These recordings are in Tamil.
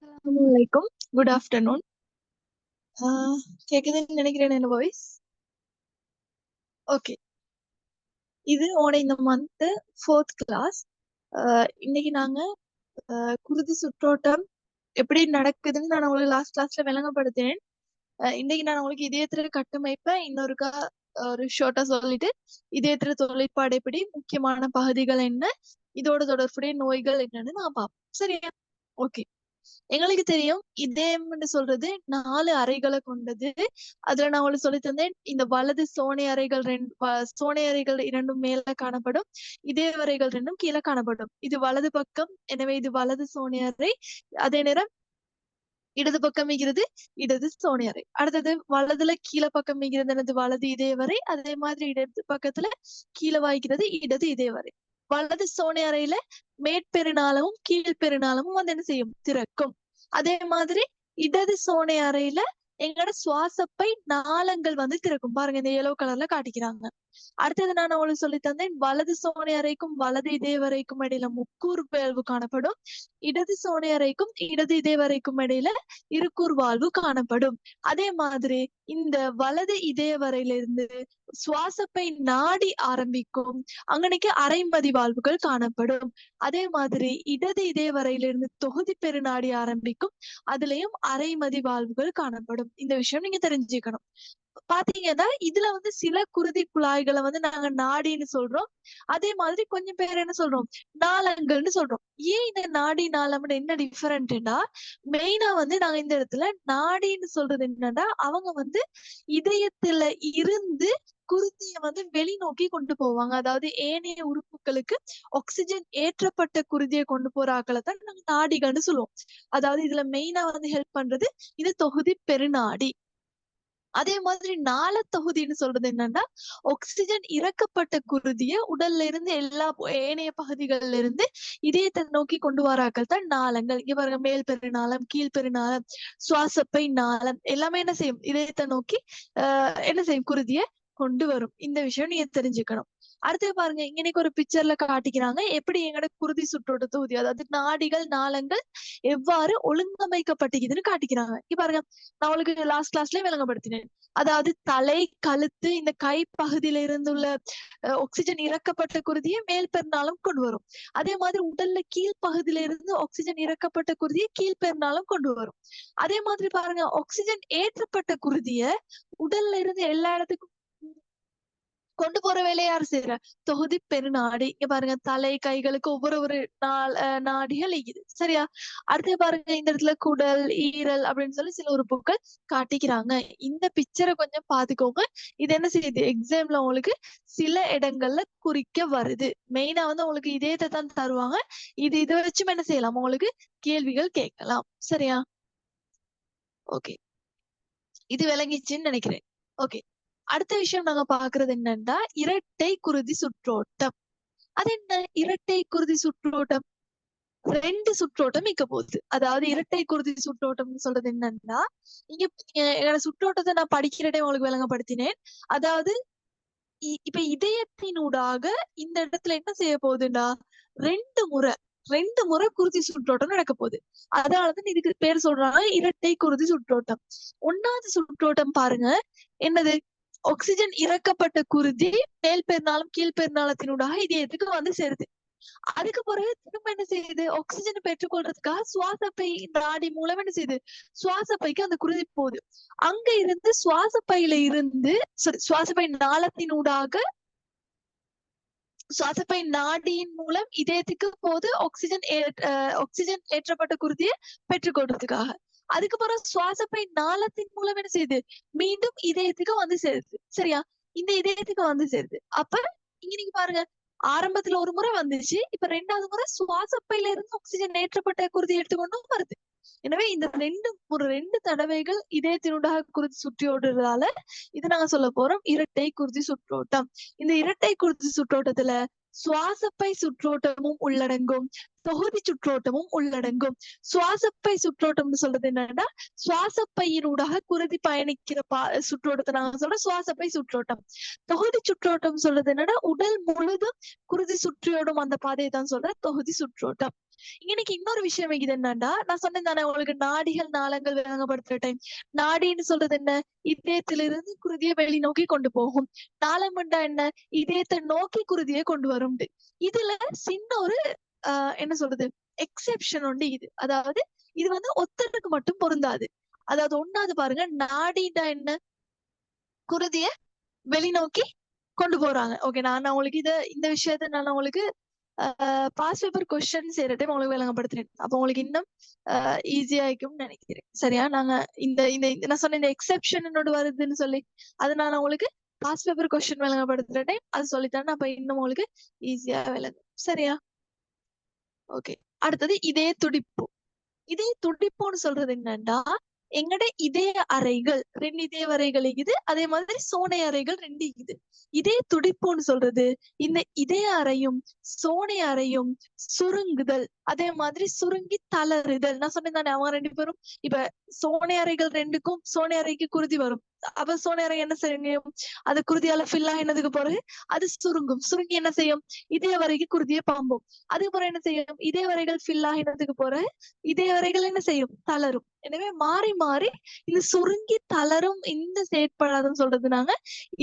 அஸ்ஸலாமுஅலைக்கும். Good afternoon. கேக்குதுன்னு நினைக்கிறேன் என்ன வாய்ஸ். ஓகே, இது ஓட இந்த மந்த் 4th கிளாஸ். இன்னைக்கு நாங்க குருதி சுற்றோட்டம் எப்படி நடக்குதுன்னு நான் உங்களுக்கு லாஸ்ட் கிளாஸ்ல விளங்கப்படுத்தினேன். இன்னைக்கு நான் உங்களுக்கு இதயத்திர கட்டமைப்பை இன்னொருக்கா ஒரு ஷார்ட்டா சொல்லிட்டு இதயத்திர தொழிற்பாடு எப்படி, முக்கியமான பகுதிகள் என்ன, இதோட தொடர்புடைய நோய்கள் என்னன்னு நான் பார்ப்போம். சரியா? ஓகே. எங்களுக்கு தெரியும் இதயம்னு சொல்றது 4 அறைகளை கொண்டது. அதுல நான் உங்களுக்கு சொல்லி தந்தேன், இந்த வலது சோனை அறைகள் சோனை அறைகள் 2 மேல காணப்படும், இதய அறைகள் 2 கீழே காணப்படும். இது வலது பக்கம், எனவே இது வலது சோனை அறை. அதே நேரம் இடது பக்கம் மிகிறது இடது சோனை அறை. அடுத்தது வலதுல கீழே பக்கம் மிகிறது எனது வலது இதயவரை. அதே மாதிரி இடது பக்கத்துல கீழே வாய்க்கிறது இடது இதயவரை. வலது சோனை அறையில மேற்பெருநாளமும் கீழ்பெருநாளமும் வந்து என்ன செய்யும், திறக்கும். அதே மாதிரி இடது சோனை அறையில எங்களோட சுவாசப்பை நாளங்கள் வந்து திறக்கும். பாருங்க, இந்த yellow கலர்ல காட்டிக்கிறாங்க. அடுத்தது நான் உங்களுக்கு சொல்லி தந்தேன், வலது சோனை அறைக்கும் வலது இதயவரைக்கும் இடையில முக்கூர் வாழ்வு காணப்படும். இடது சோனை அறைக்கும் இடது இதயவரைக்கும் இடையில இருக்கூர் வாழ்வு காணப்படும். அதே மாதிரி இந்த வலது இதயவரையிலிருந்து சுவாசப்பை நாடி ஆரம்பிக்கும், அங்கனைக்கு அரைமதி வாழ்வுகள் காணப்படும். அதே மாதிரி இடது இதயவரையிலிருந்து தொகுதி பெருநாடி ஆரம்பிக்கும், அதுலயும் அரைமதி வாழ்வுகள் காணப்படும். இந்த விஷயம் நீங்க தெரிஞ்சுக்கணும். பாத்தீங்கன்னா இதுல வந்து சில குருதி குழாய்களை வந்து நாங்க நாடின்னு சொல்றோம். அதே மாதிரி கொஞ்சம் பேர் என்ன சொல்றோம், நாளங்கள்னு சொல்றோம். ஏன் இந்த நாடி நாளம்னு என்ன டிஃபரெண்ட்னா, மெயினா வந்து நாங்க இந்த இடத்துல நாடின்னு சொல்றது என்னன்னா, அவங்க வந்து இதயத்துல இருந்து குருதியை வந்து வெளிநோக்கி கொண்டு போவாங்க. அதாவது ஏனைய உறுப்புகளுக்கு ஆக்சிஜன் ஏற்றப்பட்ட குருதியை கொண்டு போற ஆக்களை தான் நாங்க நாடிகள்னு சொல்லுவோம். அதாவது இதுல மெயினா வந்து ஹெல்ப் பண்றது இது தொகுதி பெருநாடி. அதே மாதிரி நாள தொகுதின்னு சொல்றது என்னன்னா, ஆக்சிஜன் இறக்கப்பட்ட குருதியை உடல்ல இருந்து எல்லா ஏனைய பகுதிகள்ல இருந்து இதயத்தை நோக்கி கொண்டு வராக்கள் தான் நாளங்கள். இங்க பாருங்க, மேல் பெருநாளம், கீழ் பெருநாளம், சுவாசப்பை நாளம் எல்லாமே என்ன செய்யும், இதயத்தை நோக்கி என்ன செய்யும், குருதியை கொண்டு வரும். இந்த விஷயம் நீங்க தெரிஞ்சுக்கணும். அடுத்து பாருங்க, இன்னைக்கு ஒரு பிக்சர்ல காட்டிக்கிறாங்க எப்படி எங்களோட குருதி சுற்றோட்ட தொகுதி, அதாவது நாடிகள் நாளங்கள் எவ்வாறு ஒழுங்கமைக்கப்பட்டிருக்குதுன்னு காட்டிக்கிறாங்க. இங்க பாருங்க, நான் உங்களுக்கு லாஸ்ட் கிளாஸ்லயே விளங்கப்படுத்தினேன். அதாவது தலை, கழுத்து, இந்த கை பகுதியில இருந்துள்ள ஆக்சிஜன் இறக்கப்பட்ட குருதியை மேல் பெருநாளம் கொண்டு வரும். அதே மாதிரி உடல்ல கீழ் பகுதியில இருந்து ஆக்சிஜன் இறக்கப்பட்ட குருதியை கீழ் பெருநாளம் கொண்டு வரும். அதே மாதிரி பாருங்க, ஆக்சிஜன் ஏற்றப்பட்ட குருதியை உடல்ல இருந்து எல்லா இடத்துக்கும் கொண்டு போற வேலையை யாரு செய்யற, தொகுதி பெருநாடி. இங்க பாருங்க, தலை கைகளுக்கு ஒவ்வொரு நாடிகள் இருக்குது. சரியா? அடுத்து பாருங்க, இந்த இடத்துல குடல், ஈரல் அப்படின்னு சொல்லி சில உறுப்புகள் காட்டிக்கிறாங்க. இந்த பிக்சரை கொஞ்சம் பாத்துக்கோங்க. இது என்ன செய்யுது, எக்ஸாம்ல உங்களுக்கு சில இடங்கள்ல குறிக்க வருது. மெயினா வந்து உங்களுக்கு இதயத்தை தான் தருவாங்க. இதை வச்சும் என்ன செய்யலாம், உங்களுக்கு கேள்விகள் கேட்கலாம். சரியா? ஓகே, இது விளங்கிச்சுன்னு நினைக்கிறேன். ஓகே, அடுத்த விஷயம் நாங்க பாக்குறது என்னன்னா, இரட்டை குருதி சுற்றோட்டம். அது என்ன இரட்டை குருதி சுற்றோட்டம்? 2 சுற்றோட்டம் இருக்க போகுது. அதாவது இரட்டை குருதி சுற்றோட்டம்னு சொல்றது என்னன்னா, இங்க என்னோட சுற்றோட்டத்தை நான் படிக்கிறதே உங்களுக்கு விளங்கப்படுத்தினேன். அதாவது இப்ப இதயத்தினூடாக இந்த இடத்துல என்ன செய்ய போகுதுன்னா, 2 முறை குருதி சுற்றோட்டம் நடக்க போகுது. அதனாலதான் இதுக்கு பேர் சொல்றாங்க இரட்டை குருதி சுற்றோட்டம். 1வது சுற்றோட்டம் பாருங்க, என்னது, ஆக்சிஜன் இறக்கப்பட்ட குருதி மேல் பெருநாளம் கீழ் பெருநாளத்தினூடாக இதயத்துக்கு வந்து சேருது. அதுக்கு பிறகு திரும்ப என்ன செய்யுது, ஆக்சிஜனை பெற்றுக்கொள்றதுக்காக சுவாசப்பை நாடி மூலம் என்ன செய்யுது, சுவாசப்பைக்கு அந்த குருதி போகுது. அங்க இருந்து சுவாசப்பையில இருந்து சுவாசப்பை நாளத்தினூடாக சுவாசப்பை நாடியின் மூலம் இதயத்துக்கு போது ஆக்சிஜன் ஏற்றப்பட்ட குருதியை பெற்றுக்கொள்றதுக்காக. அதுக்கப்புறம் சுவாசப்பை நாளத்தின் மூலம் என்ன செய்யுது, மீண்டும் இதயத்துக்கு வந்து சேருது. சரியா? இந்த இதயத்துக்கு வந்து சேருது. அப்ப இங்க நீங்க பாருங்க, ஆரம்பத்துல ஒரு முறை வந்துச்சு, இப்ப 2வது முறை சுவாசப்பையில இருந்து ஆக்சிஜன் ஏற்றப்பட்ட குருதி எடுத்துக்கொண்டும் வருது. எனவே இந்த 2 தடவைகள் இதயத்தினூடாக குருதி சுற்றி ஓடுறதால இது நாங்க சொல்ல போறோம் இரட்டை குருதி சுற்றோட்டம். இந்த இரட்டை குருதி சுற்றோட்டத்துல சுவாசப்பை சுற்றோட்டமும் உள்ளடங்கும், தொகுதி சுற்றோட்டமும் உள்ளடங்கும். சுவாசப்பை சுற்றோட்டம்னு சொல்றது என்னன்னா, சுவாசப்பையினூடாக குருதி பயணிக்கிற சுற்றோட்டத்தை நாங்க சொல்றோம் சுவாசப்பை சுற்றோட்டம். தொகுதி சுற்றோட்டம் சொல்றது என்னன்னா, உடல் முழுதும் குருதி சுற்றியோடும் அந்த பாதையை தான் சொல்ற தொகுதி சுற்றோட்டம். இன்னைக்கு இன்னொரு விஷயம் இது என்னன்னா, நான் சொன்னேன் தானே உங்களுக்கு நாடிகள் நாளங்கள் விளங்கப்படுத்துற டைம். நாடின்னு சொல்றது என்ன? இதயத்திலிருந்து குருதியை வெளிநோக்கி கொண்டு போகும். நாளம்ண்டா என்ன? இதயத்தை நோக்கி குருதியை கொண்டு வரும். இதுல சின்ன ஒரு என்ன சொல்றது எக்ஸெப்ஷன் உண்டு. இது அதாவது இது வந்து ஒத்தருக்கு மட்டும் பொருந்தாது. அதாவது ஒண்ணாவது பாருங்க, நாடிடா என்ன? குருதிய வெளிநோக்கி கொண்டு போறாங்க. ஓகே, நான் உங்களுக்கு இந்த விஷயத்த நான் உங்களுக்கு பாஸ் பேப்பர் கொஸ்டின் செய்யற டைம் உங்களுக்கு விளங்கப்படுத்துறேன். அப்ப உங்களுக்கு இன்னும் ஈஸியா இருக்கும்னு நினைக்கிறேன். சரியா? நாங்க இந்த இந்த நான் சொன்ன இந்த எக்ஸெப்ஷன் என்னோட வருதுன்னு சொல்லி அது நான் உங்களுக்கு பாஸ் பேப்பர் கொஸ்டின் விளங்கப்படுத்துற டைம் அது சொல்லித்தரேன். அப்ப இன்னும் உங்களுக்கு ஈஸியா விளங்கும். சரியா? ஓகே, அடுத்தது இதய துடிப்பு. இதய துடிப்புன்னு சொல்றது என்னன்னா, எங்கட இதய அறைகள் 2 இதய அறைகள் இருக்குது. அதே மாதிரி சோனை அறைகள் 2 இருக்குது. இதய துடிப்புன்னு சொல்றது இந்த இதய அறையும் சோனை அறையும் சுருங்குதல், அதே மாதிரி சுருங்கி தளருதல். நான் சொன்னேன் தானே அவங்க 2 பேரும் இப்ப சோனை அறைகள் 2க்கும் சோனை அறைக்கு குருதி வரும். அப்ப சோனை அறை என்ன செய்யும்? அது குருதியால ஃபில் ஆகினதுக்கு பிறகு அது சுருங்கும். சுருங்கி என்ன செய்யும்? இதய வரைக்கு குருதியை பாம்பும். அதுக்கப்புறம் என்ன செய்யும்? இதய வரைகள் ஃபில் ஆகினதுக்கு பிறகு இதய வரைகள் என்ன செய்யும்? தளரும். எனவே மாறி மாறி இந்த சுருங்கி தளரும் இந்த செயற்பாடுன்னு சொல்றது நாங்க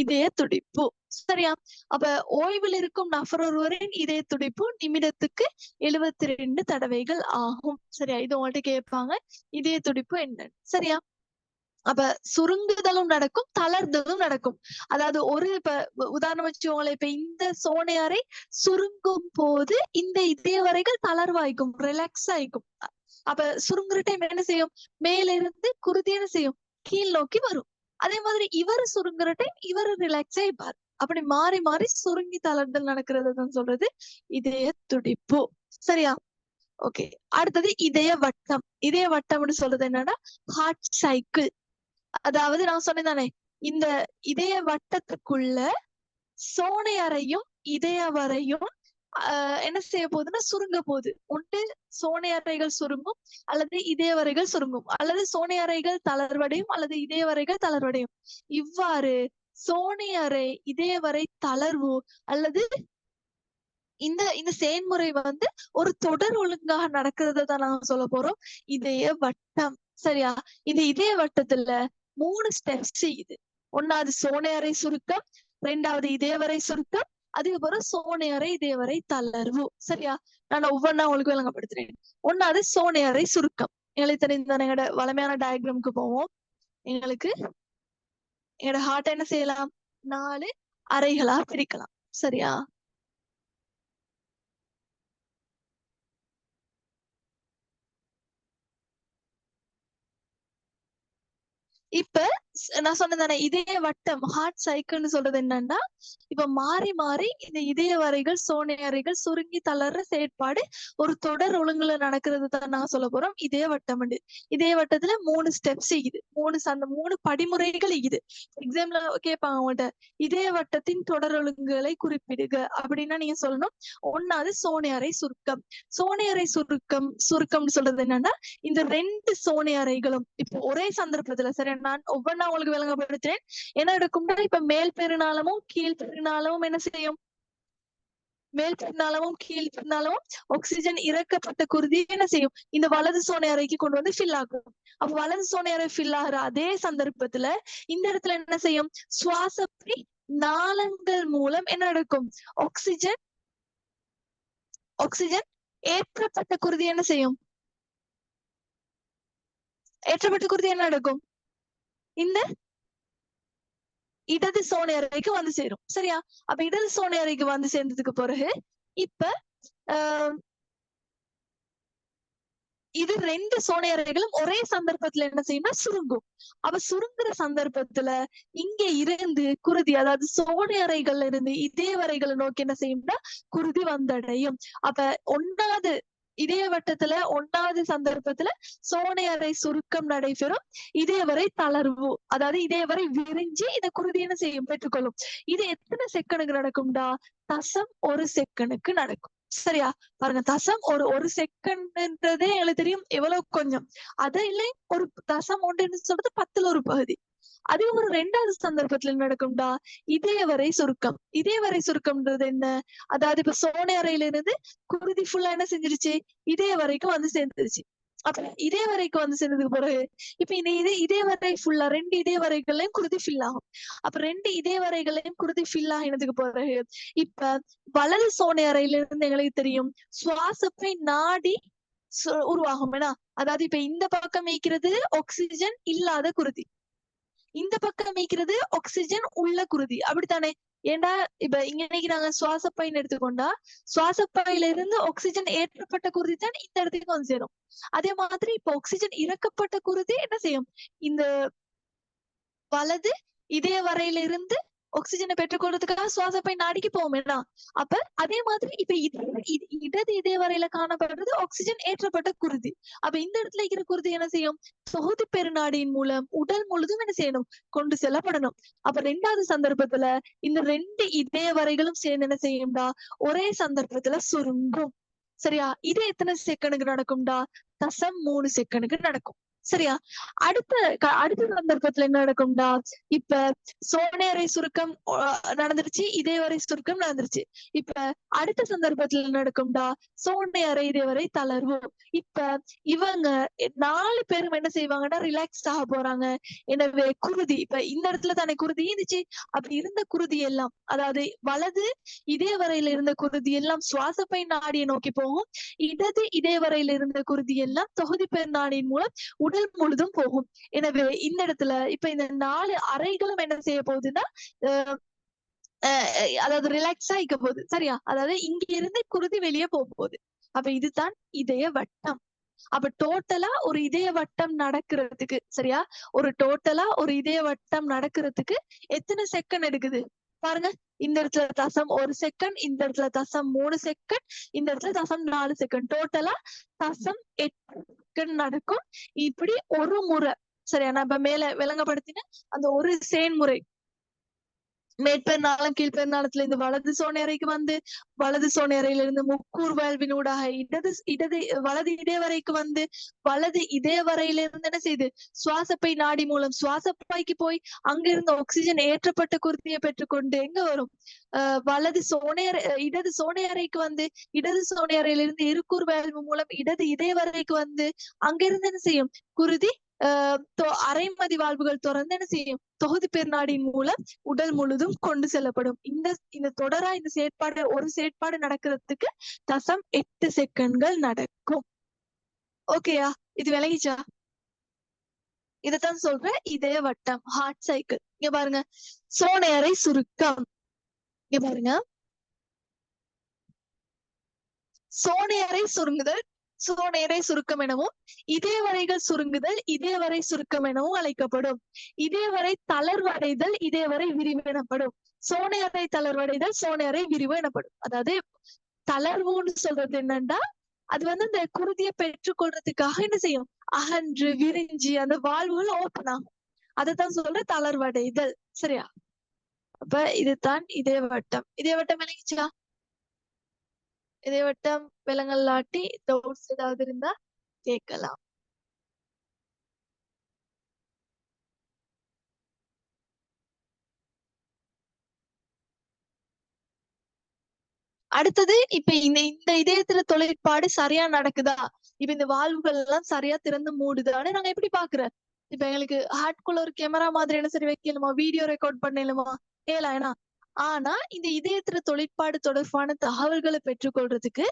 இதய துடிப்பு. சரியா? அப்ப ஓய்வில் இருக்கும் நபர் ஒருவரின் இதய துடிப்பு நிமிடத்துக்கு 72 தடவைகள் ஆகும். சரியா? இது உங்கள்ட்ட கேட்பாங்க, இதய துடிப்பு என்னன்னு. சரியா? அப்ப சுருங்குதலும் நடக்கும், தளர்தலும் நடக்கும். அதாவது ஒரு இப்ப உதாரணம் வச்சுக்கோங்களேன், இப்ப இந்த சோனை அறை சுருங்கும் போது இந்த இதய வரைகள் தளர்வாய்க்கும், ரிலாக்ஸ் ஆயிக்கும். அப்ப சுருங்குற டைம் என்ன செய்யும்? மேல இருந்து குருதி என்ன செய்யும்? கீழ் நோக்கி வரும். அதே மாதிரி இவர் சுருங்குற டைம் இவர் ரிலாக்ஸ் ஆயிப்பார். அப்படி மாறி மாறி சுருங்கி தளர்தல் நடக்கிறதுன்னு சொல்றது இதய துடிப்பு. சரியா? ஓகே, அடுத்தது இதய வட்டம். இதய வட்டம்னு சொல்றது என்னன்னா ஹார்ட் சைக்கிள். அதாவது நான் சொன்னேன் தானே, இந்த இதய வட்டத்துக்குள்ள சோனை அறையும் இதய வரையும் என்ன செய்ய போகுதுன்னா சுருங்க போகுது. ஒன்று சோனை அறைகள் சுருங்கும் அல்லது இதய வரைகள் சுருங்கும், அல்லது சோனை அறைகள் தளர்வடையும் அல்லது இதய வரைகள் தளர்வடையும். இவ்வாறு சோனை அறை இதய வரை தளர்வு அல்லது இந்த இந்த செயல்முறை வந்து ஒரு தொடர் ஒழுங்காக நடக்கிறத தான் நாங்க சொல்ல போறோம் இதய வட்டம். சரியா? இந்த இதய வட்டத்துல 3 ஸ்டெப்ஸ் இது. ஒன்னாவது சோனை அறை சுருக்கம், 2வது இதயவரை சுருக்கம், அதுக்கப்புறம் சோனை அறை இதயவரை தளர்வு. சரியா? நான் ஒவ்வொன்னா உங்களுக்கு விளங்கப்படுத்துறேன். ஒன்னாவது சோனை அறை சுருக்கம். எங்களுக்கு தெரிந்த எங்களோட வளமையான டயக்ராமுக்கு போவோம். எங்களுக்கு எங்களோட ஹார்ட் என்ன செய்யலாம்? 4 அறைகளா பிரிக்கலாம். சரியா? இப்ப நான் சொன்னதானே இதய வட்டம் ஹார்ட் சைக்கிள்னு சொல்றது என்னன்னா, இப்ப மாறி மாறி இந்த இதய வரைகள் சோனை அறைகள் சுருங்கி தளர்ற செயற்பாடு ஒரு தொடர் ஒழுங்குல நடக்கிறது தான் நான் சொல்ல போறோம் இதய வட்டம். இதய வட்டத்துல 3 ஸ்டெப்ஸ் இருக்குது, அந்த 3 படிமுறைகள் இருக்குது. எக்ஸாம்ல கேட்பாங்க அவங்கள்ட்ட இதய வட்டத்தின் தொடர் ஒழுங்குகளை குறிப்பிடுக அப்படின்னா நீங்க சொல்லணும். ஒன்னாவது சோனை அறை சுருக்கம். சோனை அறை சுருக்கம்னு சொல்றது என்னன்னா, இந்த 2 சோனை அறைகளும் இப்போ ஒரே சந்தர்ப்பத்துல, சரி நான் ஒவ்வொன்னா உங்களுக்கு விளங்கப்படுத்துறேன். என்ன எடுக்கும்னா, இப்ப மேல் பெருநாளமும் கீழ் பெருநாளமும் என்ன செய்யும்? மேல் பெருநாளமும் கீழ் பெருநாளமும் ஆக்சிஜன் இறக்கப்பட்ட குருதி என்ன செய்யும்? இந்த வலது சோனை அறைக்கு கொண்டு வந்து ஃபில் ஆகும். அப்ப வலது சோனை அறை ஃபில் ஆகிற அதே சந்தர்ப்பத்துல இந்த இடத்துல என்ன செய்யும்? சுவாசப்பை நாளங்கள் மூலம் என்ன நடக்கும்? ஆக்சிஜன் ஏற்றப்பட்ட குருதி என்ன செய்யும்? ஏற்றப்பட்ட குருதி என்ன நடக்கும்? இந்த இடது சோனை அறைக்கு வந்து சேரும். சரியா? அப்ப இடது சோனை அறைக்கு வந்து சேர்ந்ததுக்கு பிறகு இப்ப இது 2 சோனை அறைகளும் ஒரே சந்தர்ப்பத்துல என்ன செய்யும்னா சுருங்கும். அப்ப சுருங்குற சந்தர்ப்பத்துல இங்க இருந்து குருதி, அதாவது சோனை அறைகள்ல இருந்து இதய வரைகளை நோக்கி என்ன செய்யும்னா குருதி வந்தடையும். அப்ப ஒன்னாவது இதய வட்டத்துல ஒன்னாவது சந்தர்ப்பத்துல சோனை அறை சுருக்கம் நடைபெறும், இதயவரை தளர்வு, அதாவது இதயவரை விரிஞ்சு இந்த குருதி என்ன செய்யும்? பெற்றுக்கொள்ளும். இது எத்தனை செகண்டுக்கு நடக்கும்டா? தசம் 1 செகண்டுக்கு நடக்கும். சரியா? பாருங்க, தசம் ஒரு செகண்ட்ன்றதே எங்களுக்கு தெரியும் எவ்வளவு கொஞ்சம். அது இல்லை, ஒரு தசம் 1 சொல்றது 10ல் ஒரு பகுதி. அதுக்கப்புறம் ரெண்டாவது சந்தர்ப்பத்துல என்ன நடக்கும்டா, இதயவரை சுருக்கம். இதயவரை சுருக்கம்ன்றது என்ன? அதாவது இப்ப சோனை அறையில இருந்து குருதி ஃபுல்லா என்ன செஞ்சிருச்சு, இதய வரைக்கும் வந்து சேர்ந்துருச்சு. அப்ப இதய வரைக்கும் வந்து சேர்ந்ததுக்கு பிறகு இப்ப இந்த இதய வரை ஃபுல்லா 2 இதய வரைகள்லயும் குருதி ஃபில் ஆகும். அப்ப 2 இதய வரைகளையும் குருதி ஃபில் ஆகினதுக்கு பிறகு இப்ப வலது சோனை அறையில இருந்து எங்களுக்கு தெரியும் சுவாசப்பை நாடி உருவாகும். ஏன்னா அதாவது இப்ப இந்த பக்கம் வைக்கிறது ஆக்சிஜன் இல்லாத குருதி, இந்த பக்கம் வைக்கிறது ஆக்சிஜன் உள்ள குருதி, அப்படித்தானே? ஏண்டா இப்ப இன்னைக்கு நாங்க சுவாசப்பைன்னு எடுத்துக்கொண்டா சுவாசப்பையில இருந்து ஆக்சிஜன் ஏற்றப்பட்ட குருதி தான் இந்த இடத்துக்கு வந்து சேரும். அதே மாதிரி இப்ப ஆக்சிஜன் இறக்கப்பட்ட குருதி என்ன செய்யும், இந்த வலது இதய வரையில இருந்து ஆக்சிஜனை பெற்றுக்கொள்றதுக்காக சுவாசப்பை நாடிக்கு போகும். என்ன அப்ப அதே மாதிரி இப்ப இடது இதய வரையில காணப்படுறது ஆக்சிஜன் ஏற்றப்பட்ட குருதி. அப்ப இந்த இடத்துல இருக்கிற குருதி என்ன செய்யும், தொகுதி பெருநாடியின் மூலம் உடல் முழுதும் என்ன செய்யணும், கொண்டு செல்லப்படணும். அப்ப ரெண்டாவது சந்தர்ப்பத்துல இந்த 2 இதய வரைகளும் சேர்ந்து என்ன செய்யும்டா, ஒரே சந்தர்ப்பத்துல சுருங்கும். சரியா? இது எத்தனை செகண்டுக்கு நடக்கும்டா, 0.3 செகண்டுக்கு நடக்கும். சரியா? அடுத்த சந்தர்ப்பத்துல என்ன நடக்கும்டா, இப்ப சோனேரை சுருக்கம் நடந்துருச்சு, இதயவரை சுருக்கம் நடந்துருச்சு. இப்ப அடுத்த சந்தர்ப்பத்துல நடக்கும்டா சோனை அறை இதயவரை தளர்வு. இப்ப இவங்க 4 பேரும் என்ன செய்வாங்கன்னா ரிலாக்ஸ் ஆக போறாங்க. எனவே குருதி இப்ப இந்த இடத்துல தானே குருதி இருந்துச்சு, அப்படி இருந்த குருதி எல்லாம், அதாவது வலது இதயவரையில இருந்த குருதி எல்லாம் சுவாசப்பை நாடியை நோக்கி போகும், இடது இதயவரையில இருந்த குருதி எல்லாம் தொகுதி பெருநாடியின் மூலம் உடல் முழுதும் போகும். எனவே இந்த இடத்துல இப்ப இந்த 4 அறைகளும் என்ன செய்ய போகுதுன்னா அதாவது ரிலாக்ஸா இருக்க போகுது. சரியா? அதாவது இங்க இருந்து குருதி வெளியே போக போகுது. அப்ப இதுதான் இதய வட்டம். அப்ப டோட்டலா ஒரு இதய வட்டம் நடக்கிறதுக்கு, சரியா, டோட்டலா ஒரு இதய வட்டம் நடக்கிறதுக்கு எத்தனை செகண்ட் எடுக்குது பாருங்க. இந்த இடத்துல 0.1 செகண்ட், இந்த இடத்துல 0.3 செகண்ட், இந்த இடத்துல 0.4 செகண்ட், டோட்டலா 0.8 செகண்ட் நடக்கும். இப்படி ஒரு முறை. சரியா? நான் இப்ப மேல விளங்கப்படுத்தின அந்த ஒரு செயல்முறை மேற்பெருநாளம் கீழ்பெருநாளத்துல இந்த வலது சோனேரைக்கு வந்து வலது சோனேரையில இருந்து முக்கூர் வாழ்வினூடாக வலது இதயவரைக்கு வந்து வலது இதயவரையில இருந்து என்ன செய்யுது, சுவாசப்பை நாடி மூலம் சுவாசப்பைக்கு போய் அங்கிருந்து ஆக்சிஜன் ஏற்றப்பட்ட குருதியை பெற்றுக்கொண்டு எங்க வரும், இடது சோனையறைக்கு வந்து இடது சோனையறையில இருந்து இருக்கூர் வாழ்வு மூலம் இடது இதயவரைக்கு வந்து அங்கிருந்து என்ன செய்யும், குருதி அரைமதி வாழ்வுகள் தொடர்ந்து என்ன செய்யும், தொகுதி பெருநாடியின் மூலம் உடல் முழுதும் கொண்டு செல்லப்படும். இந்த தொடரா இந்த செயற்பாடு ஒரு செயற்பாடு நடக்கிறதுக்கு 0.8 செகண்ட்கள் நடக்கும். ஓகேயா? இது விளங்கிச்சா? இதத்தான் சொல்ற இதய வட்டம், ஹார்ட் சைக்கிள். இங்க பாருங்க, சோனையறை சுருக்கம். இங்க பாருங்க, சோனையறை சுருங்குதல், சோனையறை சுருக்கம் எனவும், இதயவரைகள் சுருங்குதல் இதயவரை சுருக்கம் எனவும் அழைக்கப்படும். இதயவரை தளர்வடைதல் இதயவரை விரிவு எனப்படும். சோனையறை தளர்வடைதல் சோனையறை விரிவு எனப்படும். அதாவது தளர்வுன்னு சொல்றது என்னன்னா, அது வந்து இந்த குருதியை பெற்றுக்கொள்றதுக்காக என்ன செய்யும், அகன்று விரிஞ்சி அந்த வாழ்வுகள் ஓப்பன் ஆகும். அதைத்தான் சொல்ற தளர்வடைதல். சரியா? அப்ப இதுதான் இதயவட்டம். இதயவட்டம் விளங்கிச்சா? இதயவட்டம் விலங்கல்லாட்டி டவுட்ஸ் ஏதாவது இருந்தா கேட்கலாம். அடுத்தது இப்ப இந்த இதயத்துல தொழிற்பாடு சரியா நடக்குதா, இப்ப இந்த வாழ்வுகள் எல்லாம் சரியா திறந்து மூடுதான்னு நாங்க எப்படி பாக்குறோம். இப்ப எங்களுக்கு ஹார்ட்குள்ள ஒரு கேமரா மாதிரி என்ன சரி வைக்கணுமா, வீடியோ ரெக்கார்ட் பண்ணலுமா, ஏன்னா ஆனா இந்த இதயத்துல தொழிற்பாடு தொடர்பான தகவல்களை பெற்றுக்கொள்றதுக்கு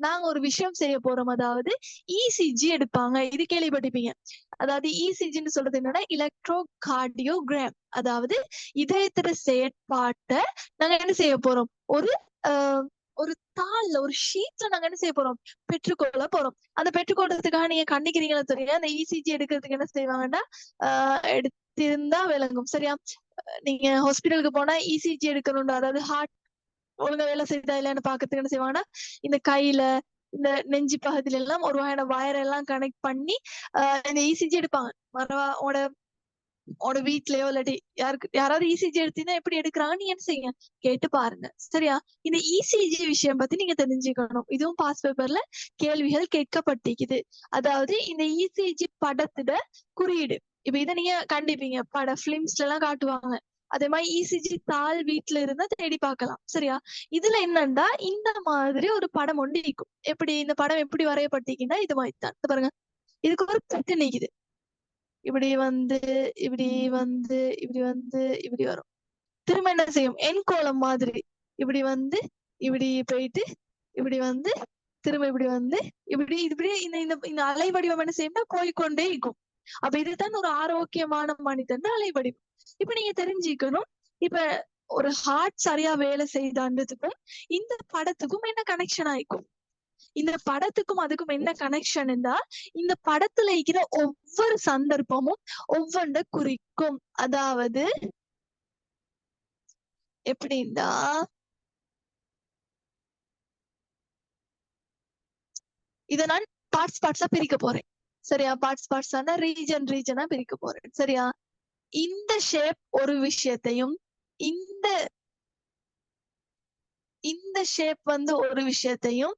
நாங்க ஒரு விஷயம் செய்ய போறோம். அதாவது இசிஜி எடுப்பாங்க. இது கேள்விப்பட்டிருப்பீங்க. அதாவது இசிஜின்னு சொல்றது என்னன்னா எலக்ட்ரோ கார்டியோகிராம். அதாவது இதயத்துல செயற்பாட்டை நாங்க என்ன செய்ய போறோம், ஒரு தாள்ல ஒரு ஷீட்ல நாங்க என்ன செய்ய போறோம், பெற்றுக்கொள்ள போறோம். அந்த பெற்றுக்கொள்றதுக்காக நீங்க கண்டிக்கிறீங்களா தெரியும், அந்த இசிஜி எடுக்கிறதுக்கு என்ன செய்வாங்கன்னா எடுத்திருந்தா விளங்கும். சரியா? நீங்க ஹாஸ்பிட்டலுக்கு போனா இசிஜி எடுக்கணும், அதாவது ஹார்ட் ஒழுங்கா வேலை செய்தா இல்லைன்னு பாக்கிறதுக்கு என்ன செய்வாங்கன்னா இந்த கையில இந்த நெஞ்சு பகுதியில எல்லாம் ஒரு வகையான வயரெல்லாம் கனெக்ட் பண்ணி இந்த இசிஜி எடுப்பாங்க. உன்னோட வீட்லயோ இல்லாட்டி யாராவது இசிஜி எடுத்தீங்கன்னா எப்படி எடுக்கிறாங்க நீங்க என்ன செய்யுங்க, கேட்டு பாருங்க. சரியா? இந்த இசிஜி விஷயம் பத்தி நீங்க தெரிஞ்சுக்கணும். இதுவும் பாஸ் பேப்பர்ல கேள்விகள் கேட்கப்பட்டிருக்குது. அதாவது இந்த இசிஜி படத்துல குறியீடு, இப்ப இதை நீங்க கண்டிப்பீங்க பிலிம்ஸ்ல எல்லாம் காட்டுவாங்க. அதே மாதிரி இசிஜி தாள் வீட்டுல இருந்தா தேடி பார்க்கலாம். சரியா? இதுல என்னன்னா இந்த மாதிரி ஒரு படம் ஒன்று இருக்கும். எப்படி இந்த படம் எப்படி வரையப்பட்டிருக்குன்னா இது மாதிரி தான். பாருங்க, இதுக்கு ஒரு கட்டு நீக்குது. இப்படி வந்து இப்படி வந்து இப்படி வந்து இப்படி வரும். திரும்ப என்ன செய்யும்? என் கோலம் மாதிரி இப்படி வந்து இப்படி போயிட்டு இப்படி வந்து திரும்ப இப்படி வந்து இப்படி இப்படி இந்த அலை வடிவம் என்ன செய்யும்னா போய்கொண்டே இருக்கும். அப்ப இதுதான் ஒரு ஆரோக்கியமான மனிதன் அலை வடிவம். இப்ப நீங்க தெரிஞ்சுக்கணும், இப்ப ஒரு ஹார்ட் சரியா வேலை செய்தான்றதுக்கும் இந்த படத்துக்கும் என்ன கனெக்ஷன் ஆயிக்கும்? இந்த படத்துக்கும் அதுக்கும் என்ன கனெக்ஷன் இருந்தா, இந்த படத்துல இருக்கிற ஒவ்வொரு சந்தர்ப்பமும் ஒவ்வொன்றை குறிக்கும். அதாவது எப்படின்னா இதை நான் பார்ட்ஸா பிரிக்க போறேன். சரியா? பார்ட்ஸான ரீஜனா பிரிக்க போறேன். சரியா? இந்த ஷேப் ஒரு விஷயத்தையும் இந்த இந்த ஷேப் வந்து ஒரு விஷயத்தையும்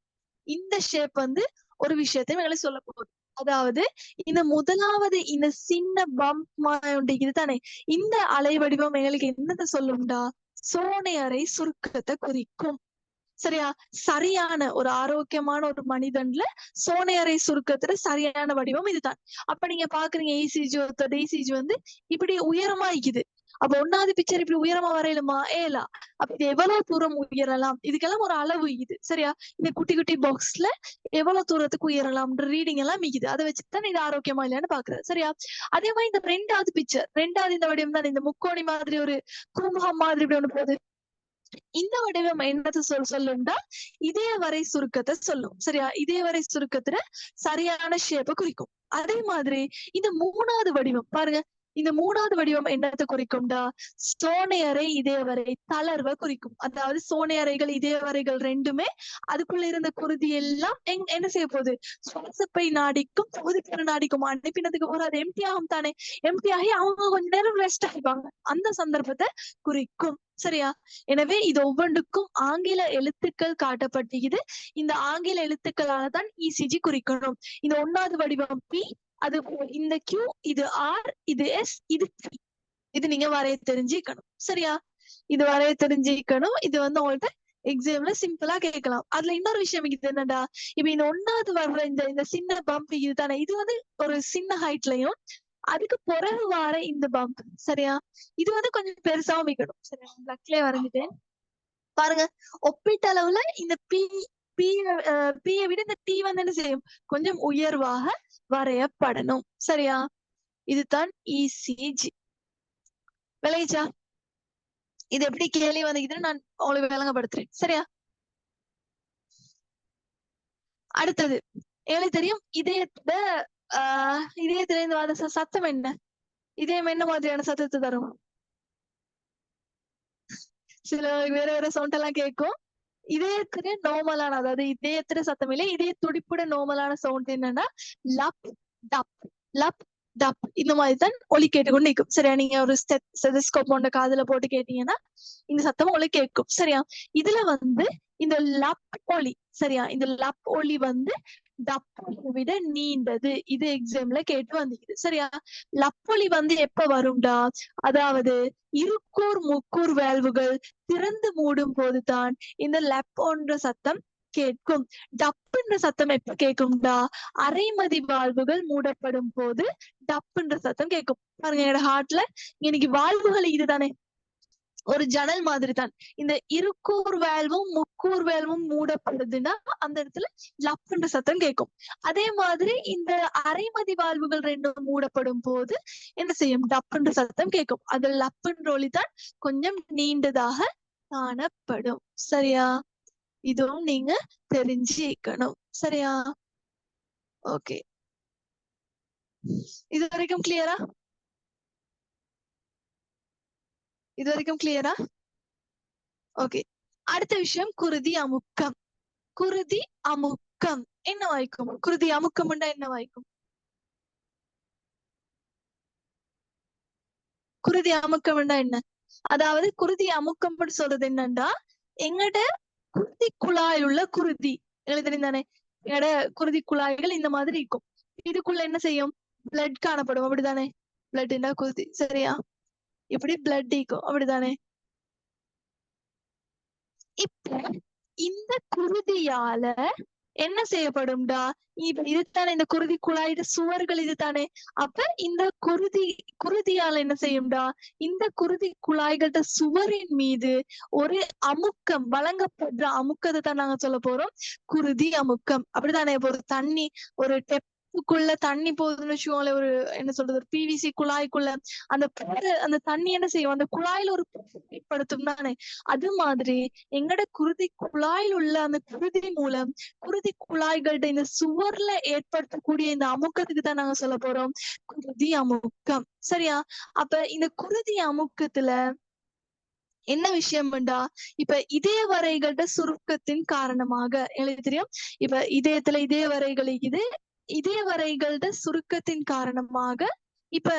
இந்த ஷேப் வந்து ஒரு விஷயத்தையும் எங்களுக்கு சொல்ல போகுது. அதாவது இந்த முதலாவது இந்த சின்ன பம்ப் இதுதானே இந்த அலை வடிவம் எங்களுக்கு என்னத்தை சொல்லும்டா? சோனையறை சுருக்கத்தை குறிக்கும். சரியா? சரியான ஒரு ஆரோக்கியமான ஒரு மனிதன்ல சோனையறை சுருக்கத்துல சரியான வடிவம் இதுதான். அப்ப நீங்க பாக்குறீங்க இசிஜி வந்து இப்படி உயரமா இருக்குது. அப்ப ஒன்னாவது பிக்சர் இப்படி உயரமா வரையலுமா? ஏலா. அப்ப இது எவ்வளவு தூரம் உயரலாம்? இதுக்கெல்லாம் ஒரு அளவு இது. சரியா? இந்த குட்டி குட்டி பாக்ஸ்ல எவ்வளவு தூரத்துக்கு உயரலாம் ரீடிங் எல்லாம் மிகுது. அதை வச்சுதான் இது ஆரோக்கியமா இல்லையான்னு பாக்குறது. சரியா? அதே மாதிரி இந்த ரெண்டாவது இந்த வடிவம் தான் இந்த முக்கோணி மாதிரி ஒரு கும்பகம் மாதிரி இப்படி ஒண்ணு போகுது. இந்த வடிவம் என்னது சொல்லும்டா இதே வரை சுருக்கத்தை சொல்லும். சரியா? இதே வரை சுருக்கத்துல சரியான ஷேப்பை குறிக்கும். அதே மாதிரி இந்த மூணாவது வடிவம் பாருங்க, இந்த மூணாவது வடிவம் என்னத்தை குறிக்கும்டா? சோனையறை இதயவரை தளர்வை குறிக்கும். அதாவது சோனையறைகள் இதயவரைகள் ரெண்டுமே அதுக்குள்ள இருந்த குருதி எல்லாம் என்ன செய்ய போகுது? சுவாசப்பை நாடிக்கும் தொகுதிக்கரு நாடிக்கும் அனுப்பினதுக்கு போற அது எம்டி ஆகும் தானே. எம்டி ஆகி அவங்க கொஞ்ச நேரம் ரெஸ்ட் ஆகிப்பாங்க. அந்த சந்தர்ப்பத்தை குறிக்கும். சரியா? எனவே இது ஒவ்வொன்றுக்கும் ஆங்கில எழுத்துக்கள் காட்டப்பட்டிருக்குது. இந்த ஆங்கில எழுத்துக்களாலதான் இசிஜி குறிக்கணும். இந்த ஒன்னாவது வடிவம் பி, அது இந்த கியூ, இது ஆர், இது எஸ், இது டி. இது நீங்க வரைய தெரிஞ்சுக்கணும். சரியா? இது வரைய தெரிஞ்சுக்கணும். இது வந்து உங்கள்ட்ட எக்ஸாம்ல சிம்பிளா கேட்கலாம். அதுல இன்னொரு விஷயம் இது என்னடா, இப்ப இந்த ஒன்னாவது வர்ற இந்த சின்ன பம்ப் இதுதானே, இது வந்து ஒரு சின்ன ஹைட்லயும் அதுக்கு பிறகு வர இந்த பம்ப். சரியா? இது வந்து கொஞ்சம் பெருசாவும் வைக்கணும். சரியா? பிளக்லயே வரைஞ்சிட்டேன் பாருங்க. ஒப்பீட்டு அளவுல இந்த பியை விட இந்த டி வந்து என்ன செய்யும்? கொஞ்சம் உயர்வாக வரையப்படணும். சரியா? இதுதான் இசிஜி. விளைச்சா? இது எப்படி கேள்வி வந்துக்குதுன்னு நான் உங்களுக்கு விளங்கப்படுத்துறேன். சரியா? அடுத்தது எனக்கு தெரியும் இதயத்துல இருந்து வர சத்தம் என்ன? இதயம் என்ன மாதிரியான சத்தத்தை தரும்? சில வேற வேற சவுண்ட் எல்லாம் கேட்கும். இதயத்துல நோமலான, அதாவது இதயத்துல சத்தம் இல்லை, இதய துடிப்புட நோமலான சவுண்ட் என்னன்னா லப் டப், லப் டப். இந்த மாதிரிதான் ஒலி கேட்டுக்கொண்டு நிற்கும். சரியா? நீங்க ஒரு ஸ்டெதஸ்கோப் போன்ற காதுல போட்டு கேட்டீங்கன்னா இந்த சத்தம் ஒலி கேட்கும். சரியா? இதுல வந்து இந்த லப் ஒலி, சரியா, இந்த லப் ஒலி வந்து டப் விட நீண்டது. இது எக்ஸாம்ல கேட்டு வந்துக்குது. சரியா? லப்பொலி வந்து எப்ப வரும்டா? அதாவது இருக்கூர் முக்கூர் வேல்வுகள் திறந்து மூடும் போதுதான் இந்த லப்போன்ற சத்தம் கேட்கும். டப்புன்ற சத்தம் எப்ப கேட்கும்டா? அரைமதி வாழ்வுகள் மூடப்படும் போது டப்புன்ற சத்தம் கேட்கும். பாருங்க, என்னோட ஹார்ட்ல இன்னைக்கு வாழ்வுகள் இதுதானே ஒரு ஜன்னல் மாதிரி தான். இந்த இருக்கூர் வேல்வும் முக்கூர் வேல்வும் மூடப்படுதுன்னா அந்த இடத்துல லப்புன்ற சத்தம் கேட்கும். அதே மாதிரி இந்த அரைமதி வாழ்வுகள் ரெண்டும் மூடப்படும் போது என்ன செய்யும்? டப்புன்ற சத்தம் கேட்கும். அது லப்புன்ற ஒலிதான் கொஞ்சம் நீண்டதாக காணப்படும். சரியா? இதுவும் நீங்க தெரிஞ்சுக்கணும். சரியா? ஓகே, இது வரைக்கும் கிளியரா? இது வரைக்கும் கிளியரா? ஓகே, அடுத்த விஷயம் குருதி அமுக்கம். குருதி அமுக்கம் என்ன வாய்க்கும்? குருதி அமுக்கம் என்ன வாய்க்கும்? குருதி அமுக்கம் என்ன? அதாவது குருதி அமுக்கம் சொல்றது என்னன்னா எங்கட குருதி குழாயில் உள்ள குருதி எங்களுக்கு தெரிந்தானே, எங்கட குருதி குழாய்கள் இந்த மாதிரி இருக்கும். இதுக்குள்ள என்ன செய்யும்? பிளட் காணப்படும். அப்படித்தானே? பிளட்னா குருதி, சரியா? இப்படி பிளட் ஈக்கும், அப்படிதானே? இப்ப இந்த குருதியால என்ன செய்யப்படும்டா? இப்ப இதுதானே இந்த குருதி குழாயிட சுவர்கள் இதுதானே. அப்ப இந்த குருதியால என்ன செய்யும்டா? இந்த குருதி குழாய்கள சுவரின் மீது ஒரு அமுக்கம் வழங்கப்படுற அமுக்கத்தை தான் நாங்க சொல்ல போறோம் குருதி அமுக்கம். அப்படித்தானே? இப்போ ஒரு தண்ணி ஒரு டெப்புக்குள்ள தண்ணி போகுதுன்னு வச்சுக்கோங்களேன், ஒரு என்ன சொல்றது, ஒரு பிவிசி குழாய்க்குள்ள அந்த தண்ணி என்ன செய்யும், அந்த குழாயில ஒரு ஏற்படுத்தும் தானே. அது மாதிரி எங்கட குருதி குழாயில் உள்ள அந்த குருதி மூலம் குருதி குழாய்கள்ட இந்த சுவர்ல ஏற்படுத்தக்கூடிய இந்த அமுக்கத்துக்கு தான் நாங்க சொல்ல போறோம் குருதி அமுக்கம், சரியா? அப்ப இந்த குருதி அமுக்கத்துல என்ன விஷயம்டா? இப்ப இதய வரைகள்ட சுருக்கத்தின் காரணமாக எங்களுக்கு தெரியும். இப்ப இதயத்துல இதய வரைகள் இருக்குது. இதய வரைகள்ட சுருக்கத்தின் காரணமாக இப்ப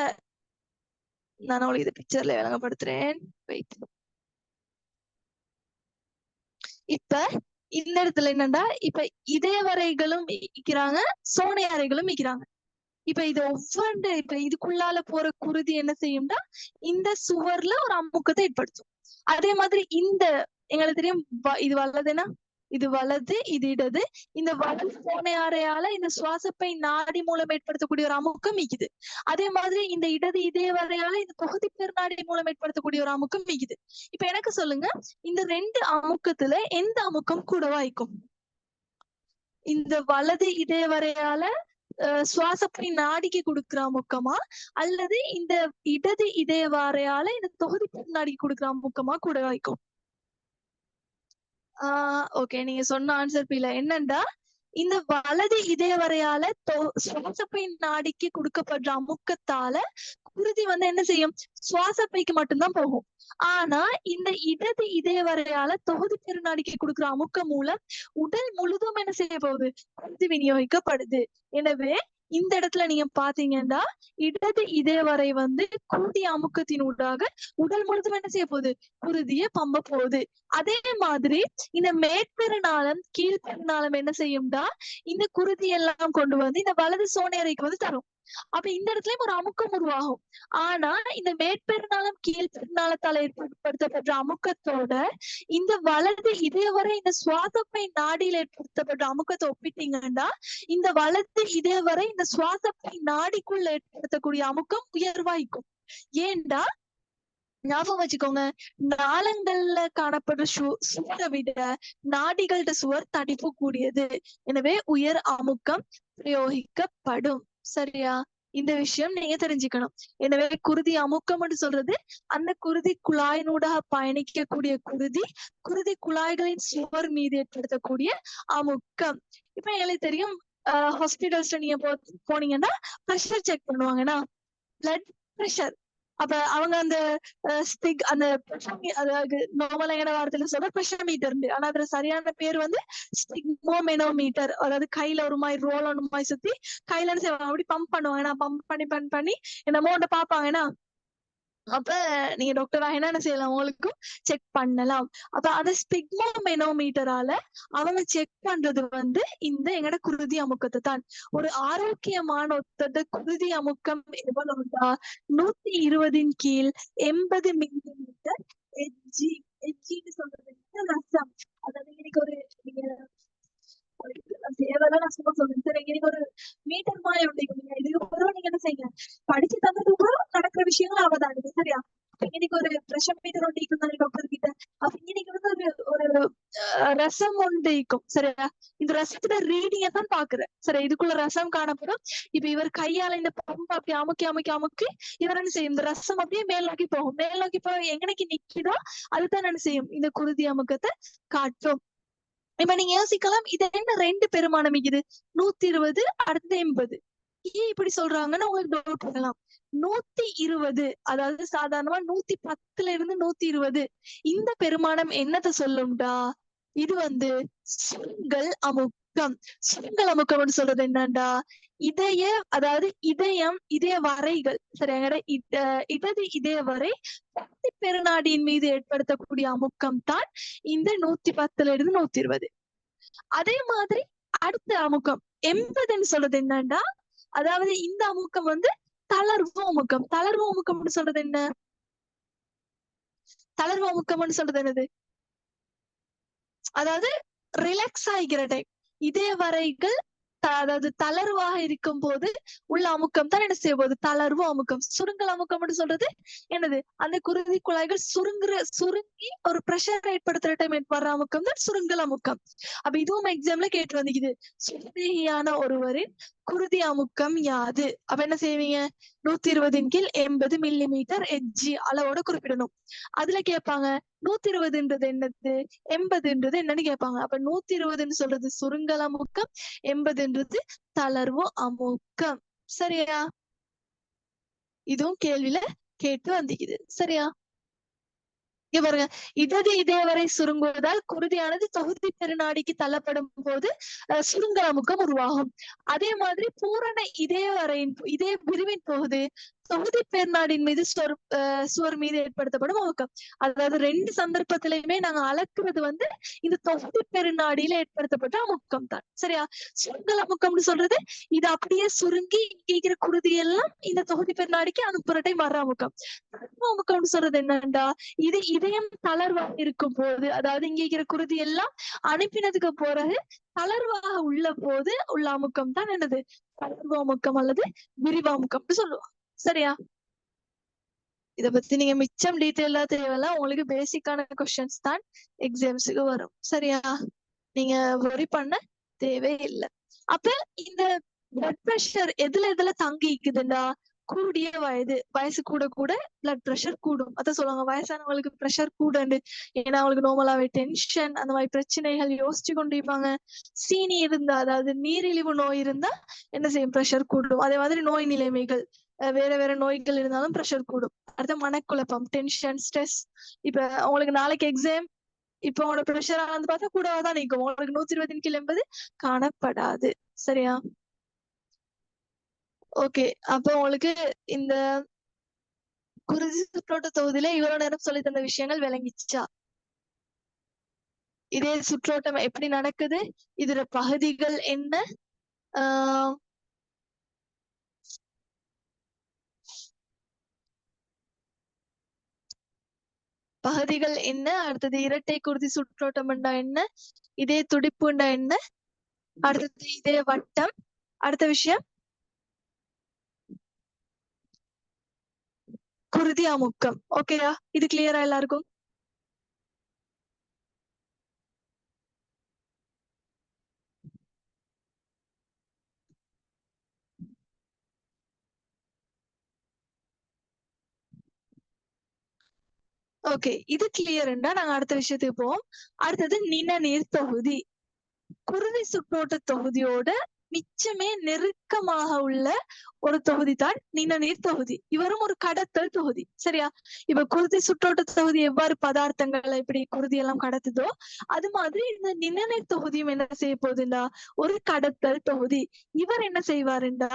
நான் உங்களுக்கு இது பிக்சர்ல விளங்கப்படுத்துறேன். இப்ப இந்த இடத்துல என்னன்னா, இப்ப இதய வரைகளும் இருக்கிறாங்க, சோனை அறைகளும் இருக்கிறாங்க. இப்ப இது ஒவ்வொன்று இப்ப இதுக்குள்ளால போற குருதி என்ன செய்யும்னா, இந்த சுவர்ல ஒரு அமுக்கத்தை ஏற்படுத்தும். அதே மாதிரி இந்த எங்களுக்கு தெரியும் இது வலதுன்னா இது வலது, இது இடது. இந்த வலது சோனை அறையால இந்த சுவாசப்பை நாடி மூலம் ஏற்படுத்தக்கூடிய ஒரு அமுக்கம் மிக்குது. அதே மாதிரி இந்த இடது இதய வரையால இந்த தொகுதி பெருநாடி மூலம் ஏற்படுத்தக்கூடிய ஒரு அமுக்கம் மிக்குது. இப்ப எனக்கு சொல்லுங்க, இந்த 2 அமுக்கத்துல எந்த அமுக்கம் கூடவா இருக்கும்? இந்த வலது இதய வரையால சுவாசப்பை நாடிக்கு கொடுக்குற அமுக்கமா, அல்லது இந்த இடது இதய வரையால இந்த தொகுதி பெருநாடிக்கு கொடுக்குற அமுக்கமா கூட வைக்கும்? ஓகே, நீங்க சொன்ன ஆன்சர் பில என்னண்டா, இந்த வலது இதய வரையால சுவாசப்பை நாடிக்கு கொடுக்கப்படுற அமுக்கத்தால குருதி வந்து என்ன செய்யும், சுவாசப்பைக்கு மட்டும்தான் போகும். ஆனா இந்த இடது இதய வரையால தொகுதி பெருநாடிக்கு கொடுக்குற அமுக்கம் மூலம் உடல் முழுதும் என்ன செய்ய போகுது, குருதி விநியோகிக்கப்படுது. எனவே இந்த இடத்துல நீங்க பாத்தீங்கன்னா இடது இதய வரை வந்து குருதி அமுக்கத்தின் ஊடாக உடல் முழுதும் என்ன செய்ய போகுது, குருதிய பம்ப போகுது. அதே மாதிரி இந்த மேற்பெருநாளம் கீழ்பெருநாளம் என்ன செய்யும்டா, இந்த குருதி எல்லாம் கொண்டு வந்து இந்த வலது சோனையறைக்கு வந்து தரும். அப்ப இந்த இடத்துலயும் ஒரு அமுக்கம் உருவாகும். ஆனா இந்த மேற்பெருநாளம் கீழ்பெருநாளத்தால ஏற்படுத்தப்படுற அமுக்கத்தோட இந்த வலது இதய வரை இந்த சுவாசப்பை நாடியில் ஏற்படுத்தப்படுற அமுக்கத்தை ஒப்பிட்டீங்கன்னா, இந்த வலது இதய வரை இந்த சுவாசப்பை நாடிக்குள்ள ஏற்படுத்தக்கூடிய அமுக்கம் உயர்வாய்க்கும். ஏன்டா ஞாபகம் வச்சுக்கோங்க, நாளங்கள்ல காணப்படுற சுவரை விட நாடிகளோட சுவர் தடிப்பு கூடியது. எனவே உயர் அமுக்கம் பிரயோகிக்கப்படும், சரியா? இந்த விஷயம் நீங்க தெரிஞ்சுக்கணும். எனவே குருதி அமுக்கம் சொல்றது அந்த குருதி குழாயினூடாக பயணிக்கக்கூடிய குருதி குழாய்களின் சுவர் மீது ஏற்படுத்தக்கூடிய அமுக்கம். இப்ப எங்களுக்கு தெரியும், ஹாஸ்பிட்டல்ஸ்ல நீங்க போனீங்கன்னா ப்ரெஷர் செக் பண்ணுவாங்கன்னா, பிளட் ப்ரெஷர். அப்ப அவங்க அந்த அந்த அதாவது நார்மலா என்ன வார்த்தையில சொல்ற ப்ரெஷர் மீட்டர், ஆனா அதுல சரியான பேர் வந்து ஸ்டிக்மோமெனோமீட்டர். அதாவது கையில ஒரு மாதிரி ரோல் ஒன்று மாதிரி சுத்தி கையில செய்வாங்க, அப்படி பம்ப் பண்ணுவாங்க. பம்ப் பண்ணி என்னமோ ஒன்று பாப்பாங்கன்னா, அப்ப நீங்க டாக்டரா என்ன செய்யலாம், உங்களுக்கும் செக் பண்ணலாம். அப்ப அந்த ஸ்பிக்மோமெனோமீட்டரால அவங்க செக் பண்றது வந்து இந்த எங்கட குருதி அமுக்கத்தை தான். ஒரு ஆரோக்கியமான ஒத்தட குருதி அமுக்கம் எவ்வளவுடா, 120 கீழ் 80 மில்லிமீட்டர் எச்ஜி. எச்ஜின்னு சொல்றது ரசம். அதாவது இன்னைக்கு ஒரு நீங்க தேவைதான் நான் சும்மா சொல்றேன். சரி, இன்னைக்கு ஒரு மீட்டர் மாதிரி உண்டு. இதுக்கு பிறகு நீங்க என்ன செய்யுங்க, படிச்சு தந்தது கூட நடக்கிற விஷயங்கள் அவதானிங்க, சரியா? இன்னைக்கு ஒரு ப்ரெஷர் மீட்டர் ஒன்று இருக்கும் டாக்டர் கிட்ட. அப்ப இன்னைக்கு வந்து ஒரு ரசம் ஒன்று இருக்கும், சரியா? இந்த ரசத்துல ரீடிங்க தான் பாக்குறேன், சரி? இதுக்குள்ள ரசம் காணப்படும். இப்ப இவர் கையால இந்த பம்பு அப்படி அமுக்கி அமுக்கி அமுக்கி இவர் என்ன செய்யும், இந்த ரசம் அப்படியே மேல் நோக்கி போகும். மேல் நோக்கி போய் எங்கனைக்கு நிக்குதோ அதுதான் என்ன செய்யும், இந்த குருதி அமுக்கத்தை காட்டும். இப்ப நீங்க யோசிக்கலாம், இது என்ன 2 பெருமானம் இருக்குது, 120 அடுத்து 80, ஏன் இப்படி சொல்றாங்கன்னு உங்களுக்கு டவுட் வரலாம். 120 அதாவது சாதாரணமா 110ல இருந்து 120 இந்த பெருமானம் என்னத்த சொல்லும்டா, இது வந்து சுருங்கல் அமுக்கம். சுருங்கல் அமுக்கம்னு சொல்றது என்னண்டா, அதாவது இதய வரைகள், சரியா? இடது இதய வரை பெருநாடியின் மீது ஏற்படுத்தக்கூடிய அமுக்கம் தான் இந்த 110ல இருந்து 120. அதே மாதிரி அடுத்த அமுக்கம் 80ன்னு சொல்றது என்னன்னா, அதாவது இந்த அமுக்கம் வந்து தளர்வு அமுக்கம். தளர்வு அமுக்கம்னு சொல்றது என்ன? தளர்வு அமுக்கம்னு சொல்றது என்னது? அதாவது ரிலாக்ஸ் ஆகிக்கிற டைம். இதே வரைகள் அதாவது தளர்வாக இருக்கும் போது உள்ள அமுக்கம் தான் என்ன செய்ய போகுது? தளர்வு அமுக்கம். சுருங்கல் அமுக்கம்னு சொல்றது என்னது? அந்த குருதி குழாய்கள் சுருங்கி ஒரு பிரஷர் ஏற்படுத்துற டைம் ஏற்படுற அமுக்கம் தான் சுருங்கல் அமுக்கம். அப்ப இதுவும் எக்ஸாம்ல கேட்டு வந்துக்குது. சுதேகியான ஒருவரின் குருதி அமுக்கம் யாது? அப்ப என்ன செய்வீங்க? 120/80 மில்லிமீட்டர் எச்ஜி அளவோட குறிப்பிடணும். அதுல கேட்பாங்க 120ன்றது என்னது, 80ன்றது என்னன்னு கேட்பாங்க. அப்ப 120ன்னு சொல்றது சுருங்கல் அமுக்கம், 80ன்றது தளர்வு அமுக்கம். சரியா? இதுவும் கேள்வியில கேட்டு வந்துக்குது. சரியா? இங்க பாருங்க, இடது இதயவரை சுருங்குவதால் குருதியானது தொகுதி பெருநாடிக்கு தள்ளப்படும் போது சுருங்கல் அமுக்கம் உருவாகும். அதே மாதிரி பூரண இதய பிரிவின் போது தொகுதி பெருநாடின் மீது சுவர் மீது ஏற்படுத்தப்படும் அமுக்கம். அதாவது 2 சந்தர்ப்பத்திலையுமே நாங்க அளக்குறது வந்து இந்த தொகுதி பெருநாடியில ஏற்படுத்தப்பட்ட அமுக்கம் தான். சரியா? சுருங்கல் அமுக்கம்னு சொல்றது இது அப்படியே சுருங்கி கேட்கிற குருதி எல்லாம் இந்த தொகுதி பெருநாடிக்கு அனுப்புற டைம் வர்ற அமுக்கம். அமுக்கம்னு சொல்றது என்னண்டா, இது இதயம் தளர்வா இருக்கும் போது, அதாவது இங்க இருக்கிற குருதி எல்லாம் அனுப்பினதுக்கு பிறகு தளர்வாக உள்ள போது உள்ள அமுக்கம் தான் என்னது? தளர்வு அமுக்கம் அல்லது விரிவு அமுக்கம்னு சொல்லுவோம். சரியா? இத பத்தி நீங்க மிச்சம் டீட்டெயிலா தேவையில்ல. உங்களுக்கு பேசிக்கான கொஸ்டின்ஸ் தான் எக்ஸாம்ஸுக்கு வரும். சரியா? நீங்க வொரி பண்ண தேவையில்லை. அப்ப இந்த பிளட் பிரஷர் எதுல தங்கிக்குதுண்டா? கூடிய வயசு கூட கூட பிளட் பிரஷர் கூடும். அதான் சொல்லுவாங்க வயசானவங்களுக்கு பிரஷர் கூடண்டு. ஏன்னா அவங்களுக்கு நார்மலாவே டென்ஷன் அந்த மாதிரி பிரச்சனைகள் யோசிச்சு கொண்டிருப்பாங்க. சீனி இருந்தா, அதாவது நீரிழிவு நோய் இருந்தா என்ன செய்யும்? பிரஷர் கூடும். அதே மாதிரி நோய் நிலைமைகள் வேற வேற நோய்கள் இருந்தாலும் பிரஷர் கூடும். அடுத்த மனக்குழப்பம், டென்ஷன், ஸ்ட்ரெஸ். இப்ப உங்களுக்கு நாளைக்கு எக்ஸாம், இப்ப உங்களோட பிரஷர் வந்து பார்த்தா கூடதான் நிற்கும். உங்களுக்கு 120/80 காணப்படாது. சரியா? ஓகே. அப்ப உங்களுக்கு இந்த குருதி சுற்றோட்ட தொகுதியில இவ்வளவு நேரம் சொல்லி தந்த விஷயங்கள் விளங்கிச்சா? இதே சுற்றோட்டம் எப்படி நடக்குது, இதோட பகுதிகள் என்ன, பகுதிகள் என்ன, அடுத்தது இரட்டை குருதி சுற்றோட்டம்ண்டா என்ன, இதே துடிப்புண்டா என்ன, அடுத்தது இதே வட்டம், அடுத்த விஷயம் குருதி அமுக்கம். ஓகேயா? இது கிளியரா எல்லாருக்கும்? ஓகே, இது கிளியர்ண்டா நாங்க அடுத்த விஷயத்துக்கு போவோம். அடுத்தது நிணநீர் தொகுதி. குருதி சுற்றோட்ட தொகுதியோட மிச்சமே நெருக்கமாக உள்ள ஒரு தொகுதி தான் நிணநீர் தொகுதி. இவரும் ஒரு கடத்தல் தொகுதி. சரியா? இப்ப குருதி சுற்றோட்ட தொகுதி எவ்வாறு பதார்த்தங்களை இப்படி குருதி எல்லாம் கடத்துதோ அது மாதிரி இந்த நிணநீர் தொகுதியும் என்ன செய்ய போகுதுண்டா? ஒரு கடத்தல் தொகுதி. இவர் என்ன செய்வாருண்டா,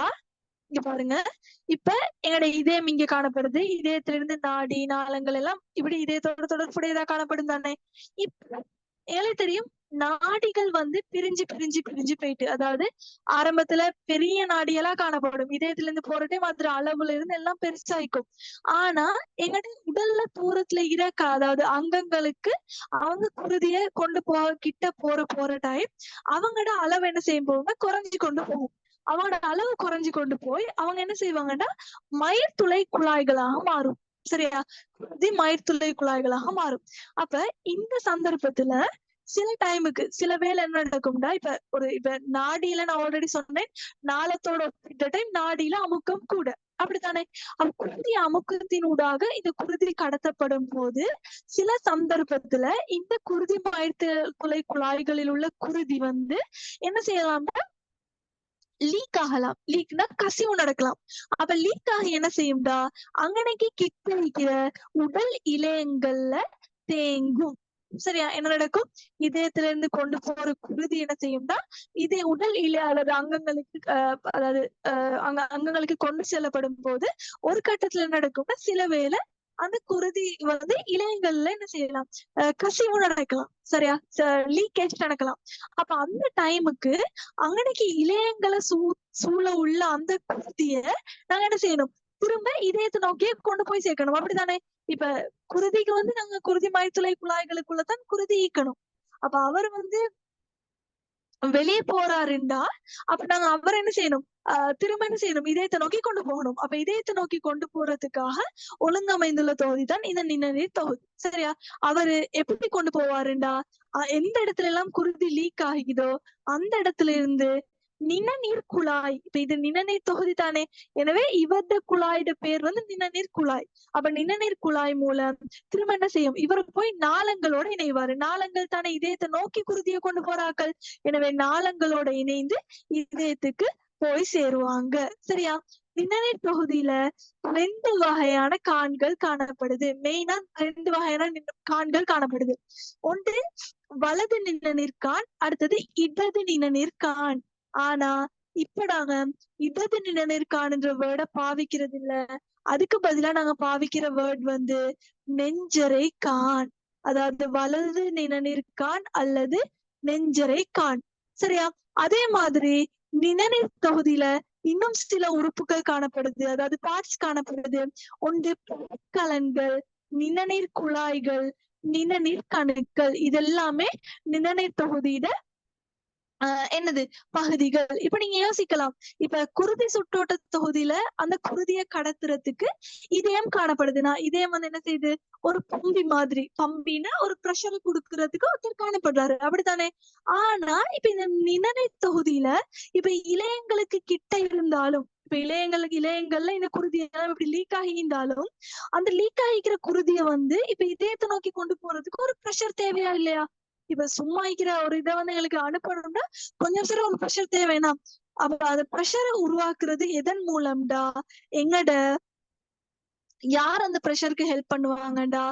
இங்க பாருங்க, இப்ப எங்களோட இதயம் இங்க காணப்படுது. இதயத்திலிருந்து நாடி நாளங்கள் எல்லாம் இப்படி இதயத்தோட தொடர்புடையதா காணப்படும் தானே. இப்ப எங்களுக்கு தெரியும் நாடிகள் வந்து பிரிஞ்சு பிரிஞ்சு பிரிஞ்சு போயிட்டு, அதாவது ஆரம்பத்துல பெரிய நாடியெல்லாம் காணப்படும். இதயத்துல இருந்து போற டைம் அதுல அளவுல இருந்து எல்லாம் பெருசாயிக்கும். ஆனா எங்கட உடல்ல தூரத்துல இருக்க, அதாவது அங்கங்களுக்கு அவங்க குருதிய கொண்டு கிட்ட போற டைம் அவங்களோட அளவு என்ன செய்யும் போகுங்க? குறைஞ்சு கொண்டு போகும். அவனோட அளவு குறைஞ்சு கொண்டு போய் அவங்க என்ன செய்வாங்கன்னா மயிர்துளை குழாய்களாக மாறும். சரியா? மயிர்துளை குழாய்களாக மாறும். அப்ப இந்த சந்தர்ப்பத்துல சில டைமுக்கு சில வேலை என்ன நடக்கும்டா, இப்ப நாடியில நான் ஆல்ரெடி சொன்னேன், நாளத்தோட ஒப்பிட்ட டைம் நாடியில அமுக்கம் கூட. அப்படித்தானே? குருதி அமுக்கத்தினூடாக இந்த குருதி கடத்தப்படும் போது சில சந்தர்ப்பத்துல இந்த குருதி மயிர்துளை குழாய்களில் உள்ள குருதி வந்து என்ன செய்யலாம்னா லீக் ஆகலாம். லீக்னா கசிவு நடக்கலாம். அப்ப லீக் ஆகி என்ன செய்யும்டா, அங்கனைக்கு கிட்ட வைக்கிற உடல் இழையங்கள்ல தேங்கும். சரியா? என்ன நடக்கும்? இதயத்துல இருந்து கொண்டு போற குருதி என்ன செய்யும்டா, இதே உடல் இலை அல்லது அங்கங்களுக்கு அதாவது அங்கங்களுக்கு கொண்டு செல்லப்படும் போது ஒரு கட்டத்துல நடக்கும்னா சில வேளை அந்த குருதி வந்து இழையங்கள்ல என்ன செய்யலாம்? கசிவு நடக்கலாம். சரியா? லீக்கேஜ் நடக்கலாம். அப்ப அந்த டைமுக்கு அங்கனைக்கு இளையங்களை சூழ உள்ள அந்த குருதிய நாங்க என்ன செய்யணும்? திரும்ப இதயத்தை நோக்கியே கொண்டு போய் சேர்க்கணும். அப்படித்தானே? இப்ப குருதிக்கு வந்து நாங்க குருதி மயத்துளை குழாய்களுக்குள்ளதான் குருதி ஈக்கணும். அப்ப அவர் வந்து வெளியே போறாருண்டா அப்ப நாங்க அவர் என்ன செய்யணும்? திரும்ப என்ன செய்யணும்? இதயத்தை நோக்கி கொண்டு போகணும். அப்ப இதயத்தை நோக்கி கொண்டு போறதுக்காக ஒழுங்கமைந்துள்ள தொகுதி தான் இந்த நிணநீர் தொகுதி. சரியா? அவரு எப்படி கொண்டு போவாருண்டா எந்த இடத்துல எல்லாம் குருதி லீக் ஆகிதோ அந்த இடத்துல இருந்து நிணநீர் குழாய், இப்ப இது நிணநீர் தொகுதி தானே, எனவே இவரது குழாயோட பேர் வந்து நிணநீர் குழாய். அப்ப நிணநீர் குழாய் மூலம் திரும்ப என்ன செய்யும்? இவர் போய் நாளங்களோட இணைவாரு. நாளங்கள் தானே இதயத்தை நோக்கி குருதியை கொண்டு போறார்கள். எனவே நாளங்களோட இணைந்து இதயத்துக்கு போய் சேருவாங்க. சரியா? நிணநீர் தொகுதியில 2 வகையான கான்கள் காணப்படுது. மெயினா 2 வகையான கான்கள் காணப்படுது. ஒன்று வலது நிணநீர்கான், அடுத்தது இடது நிணநீர்கான். ஆனா இப்ப நாங்க இடது நிணநீர்கான்ன்ற வேர்டை பாவிக்கிறது இல்ல. அதுக்கு பதிலா நாங்க பாவிக்கிற வேர்ட் வந்து நெஞ்சரை கான். அதாவது வலது நிணநீர்கான் அல்லது நெஞ்சரை கான். சரியா? அதே மாதிரி நிணநீர் தொகுதியில இன்னும் சில உறுப்புகள் காணப்படுது, அதாவது பார்ட்ஸ் காணப்படுது. ஒன்று கலன்கள், நிணநீர் குழாய்கள், நிணநீர் கணுக்கள். இதெல்லாமே நிணநீர் தொகுதியில என்னது பகுதிகள். இப்ப நீங்க யோசிக்கலாம், இப்ப குருதி சுற்றோட்ட தொகுதியில அந்த குருதியை கடத்துறதுக்கு இதயம் காணப்படுதுன்னா இதயம் வந்து என்ன செய்யுது? ஒரு பம்பி மாதிரி, பம்பின்னா ஒரு ப்ரெஷரை கொடுக்கறதுக்கு ஒருத்தர் காணப்படுறாரு. அப்படித்தானே? ஆனா இப்ப இந்த நிணநீர் தொகுதியில இப்ப இழையங்களுக்கு கிட்ட இருந்தாலும், இப்ப இழையங்கள்ல இந்த குருதி இப்படி லீக் ஆகியிருந்தாலும் அந்த லீக் ஆகிக்கிற குருதியை வந்து இப்ப இதயத்தை நோக்கி கொண்டு போறதுக்கு ஒரு ப்ரெஷர் தேவையா இல்லையா? இப்ப சும்மா இருக்கிற ஒரு இதை வந்து எங்களுக்கு அனுப்பணும்னா கொஞ்சம் சரி ஒரு ப்ரெஷர் தேவைன்னா, அப்ப அந்த ப்ரெஷரை உருவாக்குறது எதன் மூலம்டா? எங்கட யார் அந்த ப்ரெஷருக்கு ஹெல்ப் பண்ணுவாங்கடா?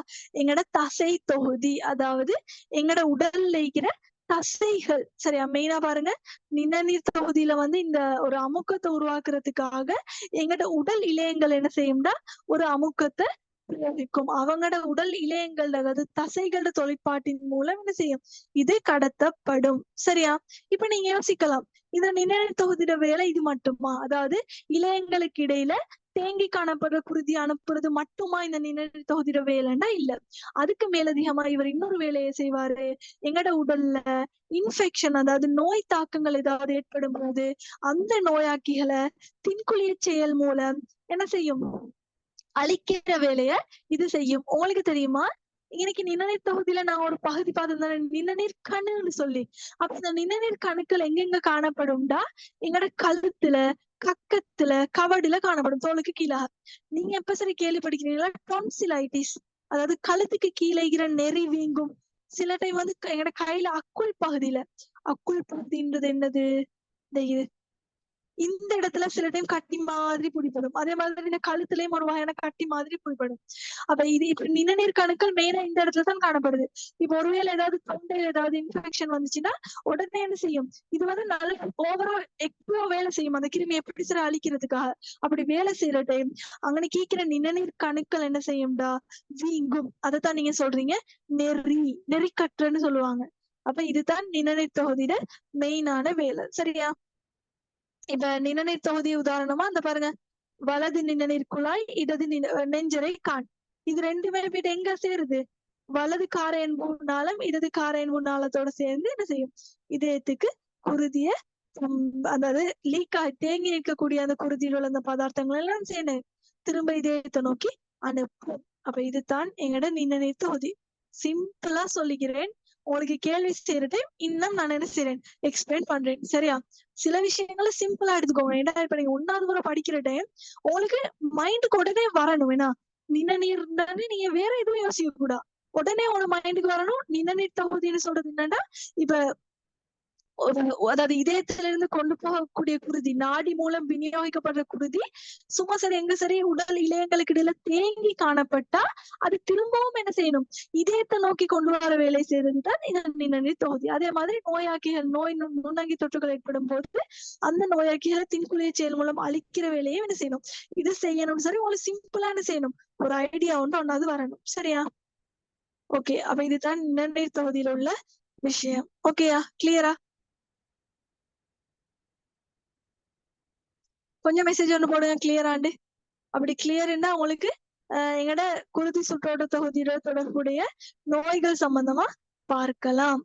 எங்கட தசை தொகுதி, அதாவது எங்கட உடல்ல இருக்கிற தசைகள். சரியா? மெயினா பாருங்க, நிணநீர் தொகுதியில வந்து இந்த ஒரு அமுக்கத்தை உருவாக்குறதுக்காக எங்கட உடல் இழையங்கள் என்ன செய்யும்டா? ஒரு அமுக்கத்தை பிரயோகிக்கும். அவங்களோட உடல் இழையங்கள், அதாவது தசைகளோட தொழிற்பாட்டின் மூலம் என்ன செய்யும்? இது கடத்தப்படும். சரியா? இப்ப நீங்க யோசிக்கலாம், இந்த நிணநீர் தொகுதியோட வேலை இது மட்டுமா? அதாவது இழையங்களுக்கு இடையில தேங்கி காணப்படுற குருதி அனுப்புறது மட்டுமா இந்த நிணநீர் தொகுதியோட வேலைன்னா இல்ல. அதுக்கு மேலதிகமா இவர் இன்னொரு வேலையை செய்வாரு. எங்கட உடல்ல இன்ஃபெக்ஷன், அதாவது நோய் தாக்கங்கள் ஏதாவது ஏற்படும் போது அந்த நோயாக்கிகளை தின்குழிய செயல் மூலம் என்ன செய்யும்? அழிக்கிற வேலைய இது செய்யும். உங்களுக்கு தெரியுமா, இன்னைக்கு நிணநீர் தொகுதியில நான் ஒரு பகுதி பார்த்தேன், நிணநீர் கணுன்னு சொல்லி. அப்ப இந்த நிணநீர் கணுக்கள் எங்கெங்க காணப்படும்டா? எங்கட கழுத்துல, கக்கத்துல, கவடுல காணப்படும், தோலுக்கு கீழே. நீங்க எப்ப சரி கேள்விப்பட்டிருக்கீங்களா டொன்சிலைட்டிஸ்? அதாவது கழுத்துக்கு கீழே இருக்கிற நெறி வீங்கும். சில டைம் வந்து எங்கட கையில அக்குள் பகுதியில, அக்குள் பகுதின்றது என்னது? இந்த இடத்துல சில டைம் கட்டி மாதிரி பிடிப்படும். அதே மாதிரி இந்த கழுத்துலயும் ஒரு வகையான கட்டி மாதிரி பிடிப்படும். அப்ப இது இப்ப நிணநீர் கணுக்கள் மெயினா இந்த இடத்துல தான் காணப்படுது. இப்ப ஒருவேளை ஏதாவது தொண்டையில ஏதாவது இன்ஃபெக்ஷன் வந்துச்சுன்னா உடனே என்ன செய்யும்? இது வந்து நல்ல ஓவரா எக்ஸ்ட்ரா வேலை செய்யும் அந்த கிருமி எப்படி சில அழிக்கிறதுக்காக. அப்படி வேலை செய்யற டைம் அங்கன கீக்கிற நிணநீர் கணுக்கள் என்ன செய்யும்டா? வீங்கும். அதைத்தான் நீங்க சொல்றீங்க நெறிக்கட்டுன்னு சொல்லுவாங்க. அப்ப இதுதான் நிணநீர் தொகுதியில மெயினான வேலை. சரியா? இப்ப நிணநீர் தொகுதி உதாரணமா அந்த பாருங்க, வலது நிணநீர் குழாய், இடது நெஞ்சரை கான். இது ரெண்டுமே போயிட்டு எங்க சேருது? வலது காரையன்பு நாளம், இடது காரையன்பு நாளத்தோட சேர்ந்து என்ன செய்யும்? இதயத்துக்கு குருதிய அதாவது லீக்கா தேங்கி நிற்கக்கூடிய அந்த குருதியில் உள்ள அந்த பதார்த்தங்கள் எல்லாம் சேர்ந்து திரும்ப இதயத்தை நோக்கி அனுப்பும். அப்ப இதுதான் எங்கட நிணநீர் தொகுதி. சிம்பிளா சொல்லிக்கிறேன். உங்களுக்கு கேள்வி செய்யற டைம் இன்னும் நான் என்ன செய்றேன்? எக்ஸ்பிளைன் பண்றேன். சரியா? சில விஷயங்களை சிம்பிளா எடுத்துக்கோங்க. ஏன்னா இப்ப நீங்க 1வது முறை படிக்கிற டைம் உங்களுக்கு மைண்டுக்கு உடனே வரணும். ஏன்னா நிணநீர் நீங்க வேற எதுவும் யோசிக்க கூடாது. உடனே உங்க மைண்டுக்கு வரணும். நிணநீர் தொகுதின்னு சொல்றது என்னன்னா, இப்ப அதாவது இதயத்திலிருந்து கொண்டு போகக்கூடிய குருதி, நாடி மூலம் விநியோகிக்கப்படுற குருதி சும்மா சரி எங்க சரி உடல் இழையங்களுக்கு இடையில தேங்கி காணப்பட்டா அது திரும்பவும் என்ன செய்யணும்? இதயத்தை நோக்கி கொண்டு வர வேலை செய்யறதுதான் இந்த நிணநீர் தொகுதி. அதே மாதிரி நோயாக்கிகள், நுண்ணங்கி தொற்றுகள் ஏற்படும் போது அந்த நோயாக்கிகளை தின்குழிய செயல் மூலம் அழிக்கிற வேலையை என்ன செய்யணும்? இது செய்யணும். சரி, உங்களுக்கு சிம்பிளா என்ன செய்யணும்? ஒரு ஐடியா ஒன்றாவது வரணும். சரியா? ஓகே, அப்ப இதுதான் நிணநீர் தொகுதியில உள்ள விஷயம். ஓகேயா? கிளியரா? கொஞ்சம் மெசேஜ் ஒன்று போடுங்க, கிளியராண்டு. அப்படி கிளியர்னா உங்களுக்கு எங்கட குருதி சுற்றோட்ட தொகுதியோட தொடர்புடைய நோய்கள் சம்பந்தமா பார்க்கலாம்.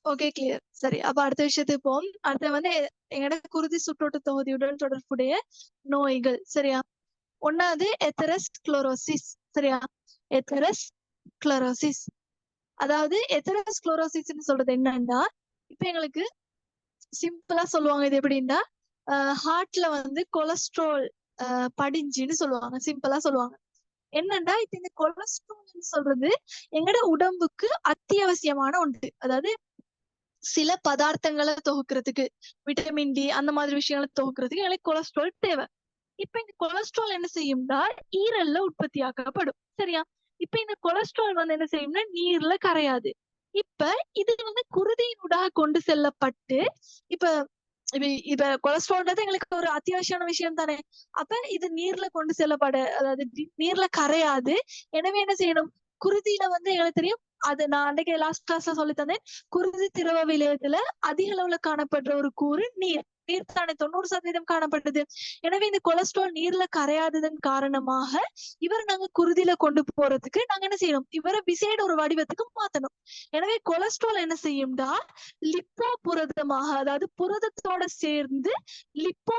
Okay, clear. சரி, அப்ப அடுத்த விஷயத்துக்கு போவோம். அடுத்து வந்து எங்கட குருதி சுற்றோட்ட தொகுதியுடன் தொடர்புடைய நோய்கள். சரியா? ஒன்னாவது எத்தரஸ்க்ளரோசிஸ். சரியா? எத்தரஸ்க்ளரோசிஸ். அதாவது எத்தரஸ்க்ளரோசிஸ்ன்னு சொல்றது என்னன்னா, இப்ப எங்களுக்கு சிம்பிளா சொல்லுவாங்க. இது எப்படின்னா, ஹார்ட்ல வந்து கொலஸ்ட்ரால் படிஞ்சுன்னு சொல்லுவாங்க. சிம்பிளா சொல்லுவாங்க. என்னன்னா, இப்ப இந்த கொலஸ்ட்ரால் சொல்றது எங்கட உடம்புக்கு அத்தியாவசியமான ஒன்று. அதாவது சில பதார்த்தங்களை தொகுக்கிறதுக்கு, விட்டமின் டி அந்த மாதிரி விஷயங்களை தொகுக்கிறதுக்கு எங்களுக்கு கொலஸ்ட்ரால் தேவை. இப்ப இந்த கொலஸ்ட்ரால் என்ன செய்யும்னா ஈரல்ல உற்பத்தியாக்கப்படும். சரியா? இப்ப இந்த கொலஸ்ட்ரால் வந்து என்ன செய்யும்னா நீர்ல கரையாது. இப்ப இது வந்து குருதியினூடாக கொண்டு செல்லப்பட்டு, இப்ப இப்ப இப்ப கொலஸ்ட்ரால்ன்றது எங்களுக்கு ஒரு அத்தியாவசியமான விஷயம் தானே. அப்ப இது நீர்ல கொண்டு செல்லப்பட, அதாவது நீர்ல கரையாது. எனவே என்ன செய்யணும், குருதியில வந்து எங்களுக்கு தெரியும், அது நான் அன்றைக்கு லாஸ்ட் கிளாஸ்ல சொல்லி தந்தேன். குருதி திரவ விளையத்துல அதிக அளவுல காணப்படுற ஒரு கூறு நீர். நீர் தானே 90% காணப்பட்டது. எனவே இந்த கொலஸ்ட்ரால் நீர்ல கரையாததன் காரணமாக இவர் நாங்க குருதியில கொண்டு போறதுக்கு நாங்க என்ன செய்யணும், இவரை விசேட ஒரு வடிவத்துக்கு மாத்தணும். எனவே கொலஸ்ட்ரால் என்ன செய்யும்டா லிப்போ புரதமாக, அதாவது புரதத்தோட சேர்ந்து லிப்போ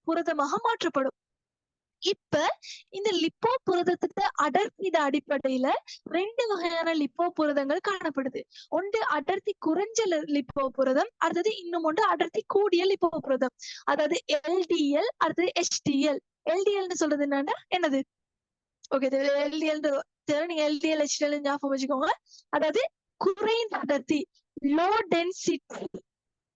புரதமாக மாற்றப்படும். இப்ப இந்த லிப்போ புரதத்துக்கு அடர்த்திட அடிப்படையில 2 வகையான லிப்போ புரதங்கள் காணப்படுது. ஒன்று அடர்த்தி குறைஞ்ச லிப்போ புரதம், அடுத்தது இன்னும் ஒன்று அடர்த்தி கூடிய லிப்போ புரதம். அதாவது எல்டிஎல், அடுத்தது HDL. எல்டிஎல்னு சொல்றது என்னன்னா என்னது? ஓகே, எல்டிஎல் நீங்க எல்டிஎல் HDL ஞாபகம் வச்சுக்கோங்க. அதாவது குறைந்த அடர்த்தி, low density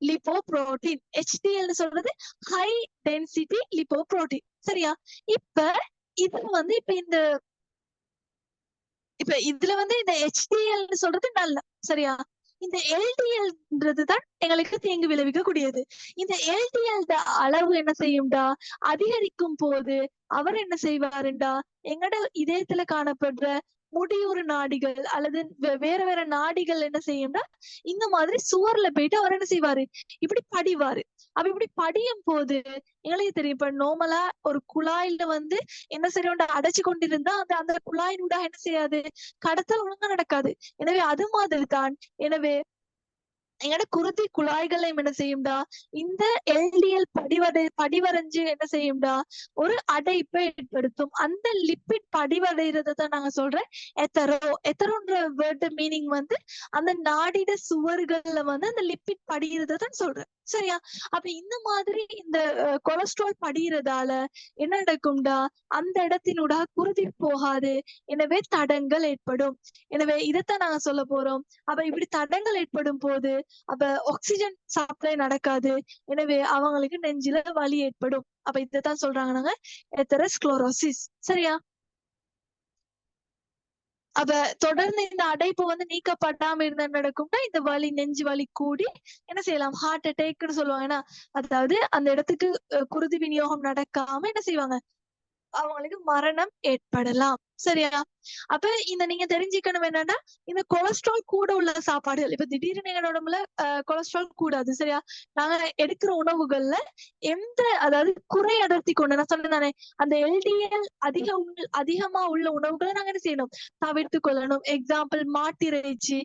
lipo protein. HDL சொல்றது ஹை டென்சிட்டி லிப்போ புரோட்டீன். சரியா? இப்ப இது வந்து இப்ப இதுல வந்து இந்த HDL சொல்றது நல்ல. சரியா? இந்த LDLன்றது தான் எங்களுக்கு தீங்கு விளைவிக்க கூடியது. இந்த LDL அளவு என்ன செய்யும்டா அதிகரிக்கும் போது அவர் என்ன செய்வாருண்டா எங்கட இதயத்துல காணப்படுற முடியுறு நாடிகள் அல்லது வேற வேற நாடிகள் என்ன செய்யும்னா இந்த மாதிரி சுவர்ல போயிட்டு அவர் என்ன செய்வாரு, இப்படி படிவாரு. அப்ப இப்படி படியும் போது எங்களுக்கு தெரியும், இப்ப நார்மலா ஒரு குழாயில வந்து என்ன செய்யறோம் அடைச்சு கொண்டிருந்தா அந்த அந்த குழாயினூடாக என்ன செய்யாது, கடத்தல் ஒழுங்கா நடக்காது. எனவே அது மாதிரி தான். எனவே எங்கட குருதி குழாய்களை என்ன செய்யும்டா, இந்த எல்டிஎல் படிவடைஞ்சு என்ன செய்யும்டா, ஒரு அடைப்பை ஏற்படுத்தும். அந்த லிப்பிட் படிவடைறதை தான் நாங்க சொல்றேன் எத்தரோ. எத்தரோன்ற வேர்டு மீனிங் வந்து அந்த நாடிட சுவர்கள்ல வந்து அந்த லிப்பிட் படிகிறத தான் சொல்றேன். சரியா? அப்ப இந்த மாதிரி இந்த கொலஸ்ட்ரால் படிகிறதால என்ன நடக்கும்டா, அந்த இடத்தினூடாக குருதி போகாது. எனவே தடங்கள் ஏற்படும். எனவே இதைத்தான் நாங்க சொல்ல போறோம். அப்ப இப்படி தடங்கள் ஏற்படும் போது அப்ப ஆக்சிஜன் சப்ளை நடக்காது. எனவே அவங்களுக்கு நெஞ்சில வலி ஏற்படும். அப்ப இதைத்தான் சொல்றாங்க நாங்க எத்தெரோஸ்க்ளரோசிஸ். சரியா? அப்ப தொடர்ந்து இந்த அடைப்பு வந்து நீக்கப்படாம இருந்தா நடக்கும்னா இந்த வலி, நெஞ்சு வலி கூடி என்ன செய்யலாம், ஹார்ட் அட்டாக்னு சொல்லுவாங்க. ஏன்னா அதாவது அந்த இடத்துக்கு குருதி விநியோகம் நடக்காம என்ன செய்வாங்க, அவங்களுக்கு மரணம் ஏற்படலாம். சரியா? அப்ப இந்த நீங்க தெரிஞ்சுக்கணும் என்னன்னா, இந்த கொலஸ்ட்ரால் கூட உள்ள சாப்பாடுகள், இப்ப திடீர்னு எங்க உடம்புல கொலஸ்ட்ரால் கூடாது. சரியா? நாங்க எடுக்கிற உணவுகள்ல எந்த, அதாவது குறை அடர்த்தி கொண்டு, நான் சொன்னேன் தானே, அந்த எல்டிஎல் அதிகமா உள்ள உணவுகளை நாங்க என்ன செய்யணும், தவிர்த்து கொள்ளணும். எக்ஸாம்பிள் மாட்டிறைச்சி,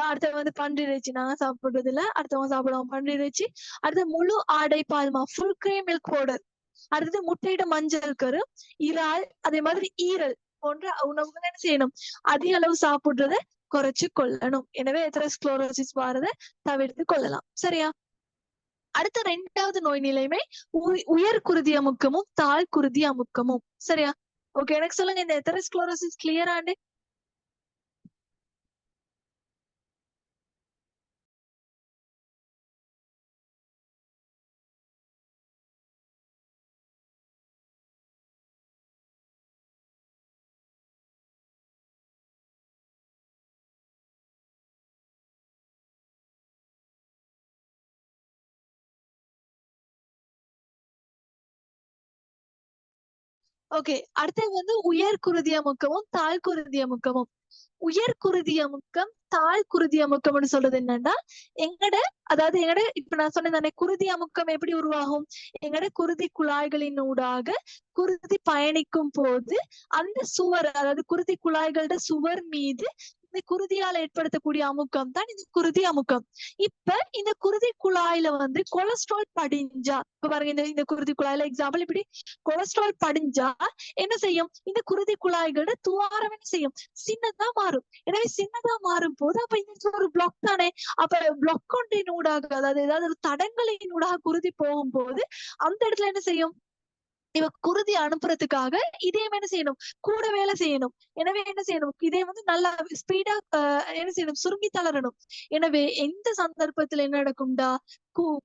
அடுத்தது வந்து பன்றிறைச்சி நாங்க சாப்பிடுறது இல்ல, அடுத்தவங்க சாப்பிடுவோம் பன்றிறைச்சி. அடுத்து முழு ஆடை பால்மா, ஃபுல் கிரீம் மில்க் பவுடர். அடுத்தது முட்டையிட மஞ்சள் கரு, இறால், அதே மாதிரி ஈரல் போன்ற உணவுகள் என்ன செய்யணும், அதிக அளவு சாப்பிடுறத குறைச்சு கொள்ளணும். எனவே எத்தரோஸ்க்ளரோசிஸ் வரத தவிர்த்து கொள்ளலாம். சரியா? அடுத்த 2வது நோய் நிலைமை உயர் குருதி அமுக்கமும் தாழ் குருதி அமுக்கமும். சரியா? ஓகே, எனக்கு சொல்லுங்க, இந்த எத்தரோஸ்க்ளரோசிஸ் கிளியராண்டு? ஓகே, அடுத்தது வந்து உயர் குருதி அமுக்கமும் தாழ் குருதி அமுக்கமும். உயர் குருதி அமுக்கம் தாழ் குருதி அமுக்கம்னு சொல்றது என்னன்னா, எங்கட, அதாவது எங்கட இப்ப நான் சொன்னேன் தானே, குருதி அமுக்கம் எப்படி உருவாகும், எங்கட குருதி குழாய்களின் ஊடாக குருதி பயணிக்கும் போது அந்த சுவர், அதாவது குருதி குழாய்களோட சுவர் மீது இந்த குருதியால் ஏற்படுத்தக்கூடிய அமுக்கம் தான் இந்த குருதி அமுக்கம். இப்ப இந்த குருதி குழாயில வந்து கொலஸ்ட்ரால் படிஞ்சா, இப்ப பாருங்க, இந்த குருதி குழாயில எக்ஸாம்பிள் இப்படி கொலஸ்ட்ரால் படிஞ்சா என்ன செய்யும், இந்த குருதி குழாய்களோட துவாரம் என்ன செய்யும், சின்னதா மாறும். எனவே சின்னதா மாறும் போது அப்ப இந்த ஒரு பிளாக் தானே, அப்ப பிளாக் ஒன்றின் ஊடாக, அதாவது ஏதாவது ஒரு தடங்களின் ஊடாக குருதி போகும்போது அந்த இடத்துல என்ன செய்யும், இவ குருதி அனுப்புறதுக்காக இதயம் என்ன செய்யணும், கூட வேலை செய்யணும். எனவே என்ன செய்யணும், இதயம் வந்து நல்லா ஸ்பீடா என்ன செய்யணும், சுருங்கி தளரணும். எனவே எந்த சந்தர்ப்பத்துல என்ன நடக்கும்டா,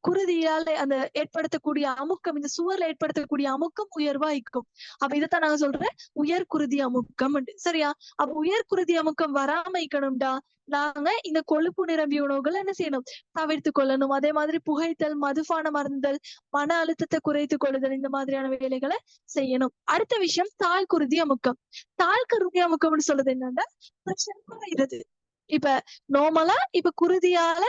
குருதியால அந்த ஏற்படுத்தக்கூடிய அமுக்கம், இந்த சுவர்ல ஏற்படுத்தக்கூடிய அமுக்கம் உயர்வாய்க்கும். அப்ப இதைத்தான் நாங்க சொல்றேன் உயர் குருதி அமுக்கம். சரியா? அப்ப உயர் குருதி அமுக்கம் வராம இருக்கணும்டா, நாங்க இந்த கொழுப்பு நிரம்பிய உணவுகளை என்ன செய்யணும், தவிர்த்து கொள்ளணும். அதே மாதிரி புகைத்தல், மதுபானம் அருந்துதல், மன அழுத்தத்தை குறைத்து கொள்ளுதல், இந்த மாதிரியான வேலைகளை செய்யணும். அடுத்த விஷயம் தாழ் குருதி அமுக்கம். தாழ் குருதி அமுக்கம்னு சொல்றது என்னன்னா, பிரஷர் குறைகிறது. இப்ப நார்மலா இப்ப குருதியால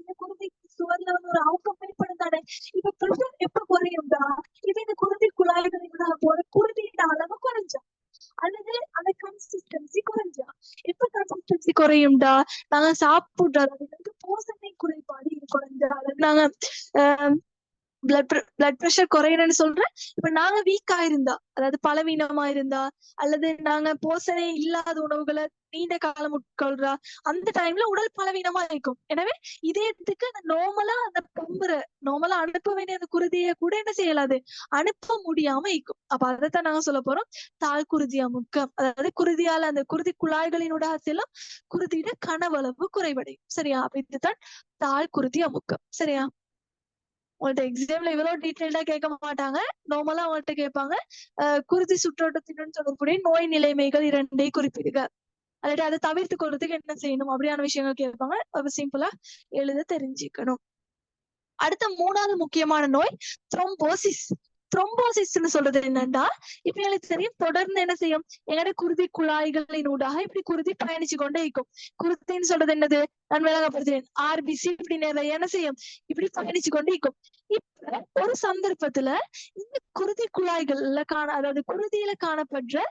இந்த குருதி சுவர்ல வந்து ஒரு அமுக்கம் ஏற்படும் தானே. இப்ப பிரஷர் எப்ப குறையும்டா, இது இந்த குருதி குழாய்களின் போற குருதியின் அளவு குறைஞ்சா, அல்லது அந்த கன்சிஸ்டன்சி குறைஞ்சா. எப்ப கன்சிஸ்டன்சி குறையும்டா, நாங்க சாப்பிடுறது போசனை குறைபாடு குறைஞ்சா, நாங்க பிளட் பிரஷர் குறையணும்னு சொல்றேன். இப்ப நாங்க வீக்கா இருந்தா, அதாவது பலவீனமா இருந்தா, அல்லது நாங்க போசனை இல்லாத உணவுகளை நீண்ட காலம் உட்கொள்றா, அந்த டைம்ல உடல் பலவீனமா இருக்கும். எனவே இதயத்துக்கு அந்த நார்மலா அனுப்ப வேண்டிய அந்த குருதியை கூட என்ன செய்யலாது, அனுப்ப முடியாம இருக்கும். அப்ப அதைத்தான் நாங்க சொல்ல போறோம் தாழ் குருதி அமுக்கம். அதாவது குருதியால அந்த குருதி குழாய்களினூடாக செல்லும் குருதியிட கனவளவு குறைவடையும். சரியா? அப்ப இதுதான் தாழ் குருதி அமுக்கம். சரியா? உங்கள்ட்ட எக்ஸாம்ல இவ்வளவு டீட்டெயில்டா கேட்க மாட்டாங்க. நார்மலா அவங்கள்ட்ட கேட்பாங்க, குருதி சுற்றோட்டத்துடன் தொடர்புடைய நோய் நிலைமைகள் 2ஐ குறிப்பிடுக, அல்லாட்டி அதை தவிர்த்து கொள்றதுக்கு என்ன செய்யணும், அப்படியான விஷயங்கள் கேட்பாங்க. அப்ப சிம்பிளா எழுத தெரிஞ்சுக்கணும். அடுத்த 3வது முக்கியமான நோய் த்ரோம்போசிஸ். த்ரோம்போசிஸ்ன்னு சொல்றது என்னன்னா, இப்ப எனக்கு தெரியும், தொடர்ந்து என்ன செய்யும், எங்கட குருதி குழாய்களின் ஊடாக இப்படி குருதி பயணிச்சு கொண்டே இருக்கும். குருதின்னு சொல்றது என்னது, நான் விளங்கப்படுத்துறேன், ஆர்பிசி இப்படி நிறைய என்ன செய்யும், இப்படி பயணிச்சு கொண்டே இருக்கும். இப்ப ஒரு சந்தர்ப்பத்துல இந்த குருதி குழாய்கள்ல அதாவது குருதியில காணப்படுற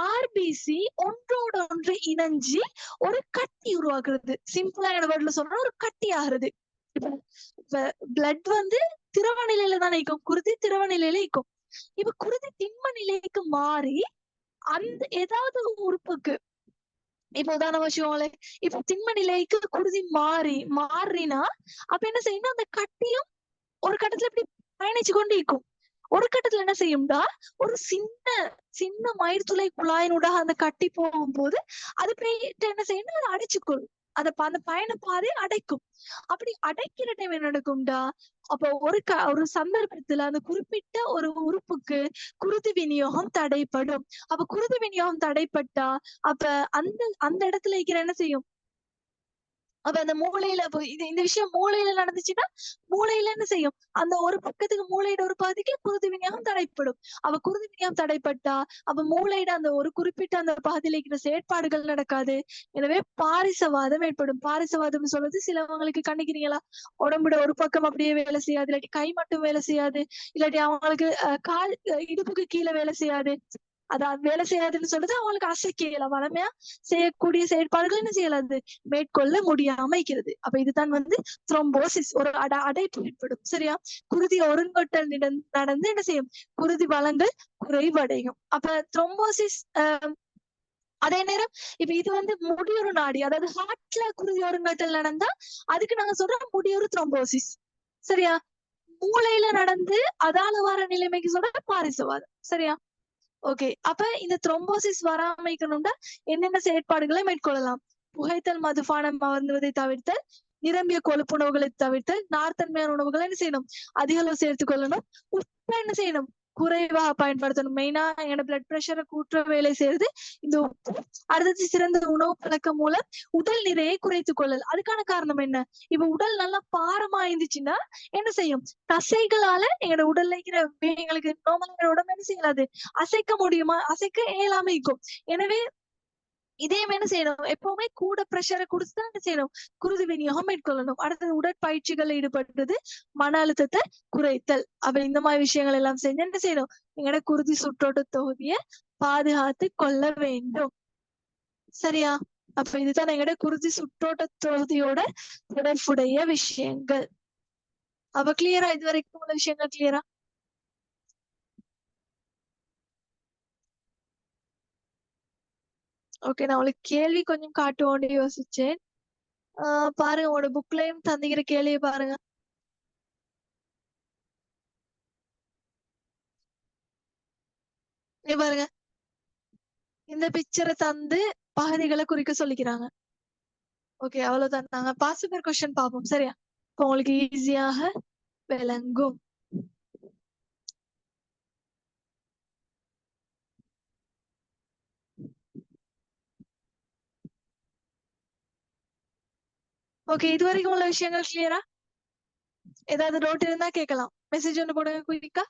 ஆர்பிசி ஒன்றோட ஒன்று இணைஞ்சு ஒரு கட்டி உருவாக்குறது. சிம்பிளா என்ன வேர்ட்ல சொல்றோம், ஒரு கட்டி ஆகுறது. இப்ப பிளட் வந்து திரவ நிலையில தானே இருக்கும், குருதி திரவ நிலையில இருக்கும். இப்ப குருதி திண்ம நிலைக்கு மாறி அந்த ஏதாவது உறுப்புக்கு, இப்ப உதாரண வச்சுக்கோங்களேன், இப்ப திண்ம நிலைக்கு குருதி மாறினா அப்ப என்ன செய்யணும், அந்த கட்டியும் ஒரு கட்டத்துல இப்படி பயணிச்சு கொண்டு இருக்கும். ஒரு கட்டத்துல என்ன செய்யும்டா, ஒரு சின்ன சின்ன மயிர்துளை குழாயினூடாக அந்த கட்டி போகும்போது அது போயிட்டு என்ன செய்யணும், அதை அடைச்சுக்கொள்ளும். அந்த பயண பாதை அடைக்கும். அப்படி அடைக்கிற டைம் என்ன நடக்கும்டா, அப்ப ஒரு சந்தர்ப்பத்துல அந்த குறிப்பிட்ட ஒரு உறுப்புக்கு குருதி விநியோகம் தடைப்படும். அப்ப குருதி விநியோகம் தடைப்பட்டா அப்ப அந்த அந்த இடத்துல இருக்கிற என்ன செய்யும், அப்ப அந்த மூளையில இந்த விஷயம் மூளையில நடந்துச்சுன்னா மூளையில என்ன செய்யும், அந்த ஒரு பக்கத்துக்கு மூளையோட ஒரு பகுதிக்கு குருதி விநியோகம் தடைப்படும். அப்ப குருதி விநியோகம் தடைப்பட்டா அப்ப மூளையிட அந்த ஒரு குறிப்பிட்ட அந்த பகுதியில இருக்கிற செயற்பாடுகள் நடக்காது. எனவே பாரிசவாதம் ஏற்படும். பாரிசவாதம் சொல்றது சிலவங்களுக்கு கண்ணிக்கிறீங்களா, உடம்புட ஒரு பக்கம் அப்படியே வேலை செய்யாது, இல்லாட்டி கை மட்டும் வேலை செய்யாது, இல்லாட்டி அவங்களுக்கு கால் இடுப்புக்கு கீழே வேலை செய்யாது. அதான் வேலை செய்யாதுன்னு சொல்றது அவங்களுக்கு அசைக்கல வளமையா செய்யக்கூடிய செயற்பாடுகள் என்ன செய்யலாது, மேற்கொள்ள முடியாம இருக்கிறது. அப்ப இதுதான் வந்து த்ரோம்போசிஸ், ஒரு அடைப்பு ஏற்படும். சரியா, குருதி ஒருங்கொட்டல் நடந்து என்ன செய்யும், குருதி வளங்கள் குறைவடையும். அப்ப த்ரோம்போசிஸ் அதே நேரம் இப்ப இது வந்து முடியுறு நாடி, அதாவது ஹார்ட்ல குருதி ஒருங்கட்டல் நடந்தா அதுக்கு நாங்க சொல்றோம் முடியுறு த்ரோம்போசிஸ். சரியா, மூளையில நடந்து அதால வர நிலைமைக்கு சொல்ற பாரிசவாதம். சரியா, ஓகே. அப்ப இந்த த்ரோம்போசிஸ் வராம இருக்கணும்னா என்னென்ன செயற்பாடுகளை மேற்கொள்ளலாம்? புகைத்தல், மதுபானம் அருந்துவதை தவிர்த்தல், நிரம்பிய கொழுப்புணவுகளை தவிர்த்தல், நார்த்தன்மையான உணவுகளை என்ன செய்யணும், அதிக அளவு சேர்த்துக் கொள்ளணும். உப்பை என்ன செய்யணும், குறைவாக பயன்படுத்தணும். மெயினா என்னோட பிளட் பிரஷரை கூட்டுற வேலை செய்யறது இந்த உப்பு. அடுத்தது சிறந்த உணவு பழக்கம் மூலம் உடல் நிறையை குறைத்துக் கொள்ளல். அதுக்கான காரணம் என்ன, இப்ப உடல் நல்லா பாரமா இருந்துச்சுன்னா என்ன செய்யும், தசைகளால எங்களோட உடல்ல இருக்கிற எங்களுக்கு நார்மலா உடம்பு என்ன செய்யலாது, அசைக்க முடியுமா, அசைக்க இயலாம இருக்கும். எனவே இதே என்ன செய்யணும், எப்பவுமே கூட பிரஷரை கொடுத்துதான் என்ன செய்யணும், குருதி விநியோகம் மேற்கொள்ளணும். அடுத்தது உடற்பயிற்சிகள் ஈடுபடுறது மன அழுத்தத்தை குறைத்தல். அப்ப இந்த மாதிரி விஷயங்கள் எல்லாம் செஞ்சு என்ன செய்யணும், எங்களோட குருதி சுற்றோட்ட தொகுதியை பாதுகாத்து கொள்ள வேண்டும். சரியா, அப்ப இதுதான் எங்களோட குருதி சுற்றோட்ட தொகுதியோட தொடர்புடைய விஷயங்கள். அப்ப கிளியரா, இது வரைக்கும் உள்ள விஷயங்கள் கிளியரா? ஓகே, நான் உங்களுக்கு கேள்வி கொஞ்சம் காட்டுவோன்னு யோசிச்சேன். பாருங்க, உங்களோட புக்லயும் தந்திக்கிற கேள்வியை பாருங்க. இங்க பாருங்க, இந்த பிக்சரை தந்து பகுதிகளை குறிக்க சொல்லிக்கிறாங்க. ஓகே, அவ்வளவுதான். நாங்க பாசிபிள் கொஸ்டின் பார்ப்போம். சரியா, இப்போ உங்களுக்கு ஈஸியாக விளங்கும். ஓகே, இது வரைக்கும் உள்ள விஷயங்கள் கிளியரா? ஏதாவது டவுட் இருந்தா கேட்கலாம், மெசேஜ் ஒன்று போடுங்க குயிக்கா.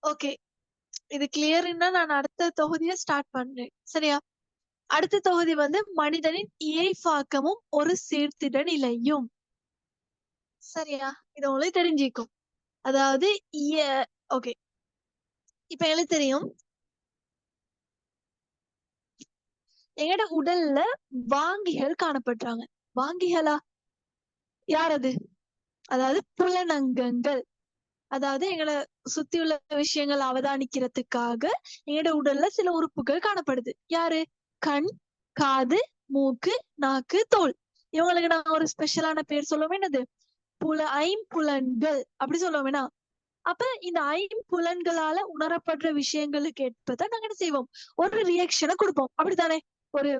ஓகே, இது கிளியர்னா நான் அடுத்த தொகுதியை ஸ்டார்ட் பண்றேன். சரியா? அடுத்த தொகுதி வந்து மனிதனின் இயைபாக்கமும் ஒரு சீர்திட நிலையும். சரியா? இது உங்களுக்கு தெரிஞ்சிக்கும். அதாவது ஓகே, இப்ப எனக்கு தெரியும் எங்கட உடல்ல வாங்கிகள் காணப்படுறாங்க. வாங்கிகளா? யார் அது? அதாவது புலனங்கங்கள். அதாவது எங்களை சுத்தியுள்ள விஷயங்கள் அவதானிக்கிறதுக்காக எங்களோட உடல்ல சில உறுப்புகள் காணப்படுது. யாரு? கண், காது, மூக்கு, நாக்கு, தோல். இவங்களுக்கு நான் ஒரு ஸ்பெஷலான பேர் சொல்லுவேன். என்னது? ஐம்புலன்கள் அப்படி சொல்லுவோம் வேணா. அப்ப இந்த ஐம்புலன்களால உணரப்படுற விஷயங்களுக்கு ஏற்பதான் நாங்க என்ன செய்வோம்? ஒரு ரியாக்ஷனை கொடுப்போம். அப்படித்தானே? ஒரு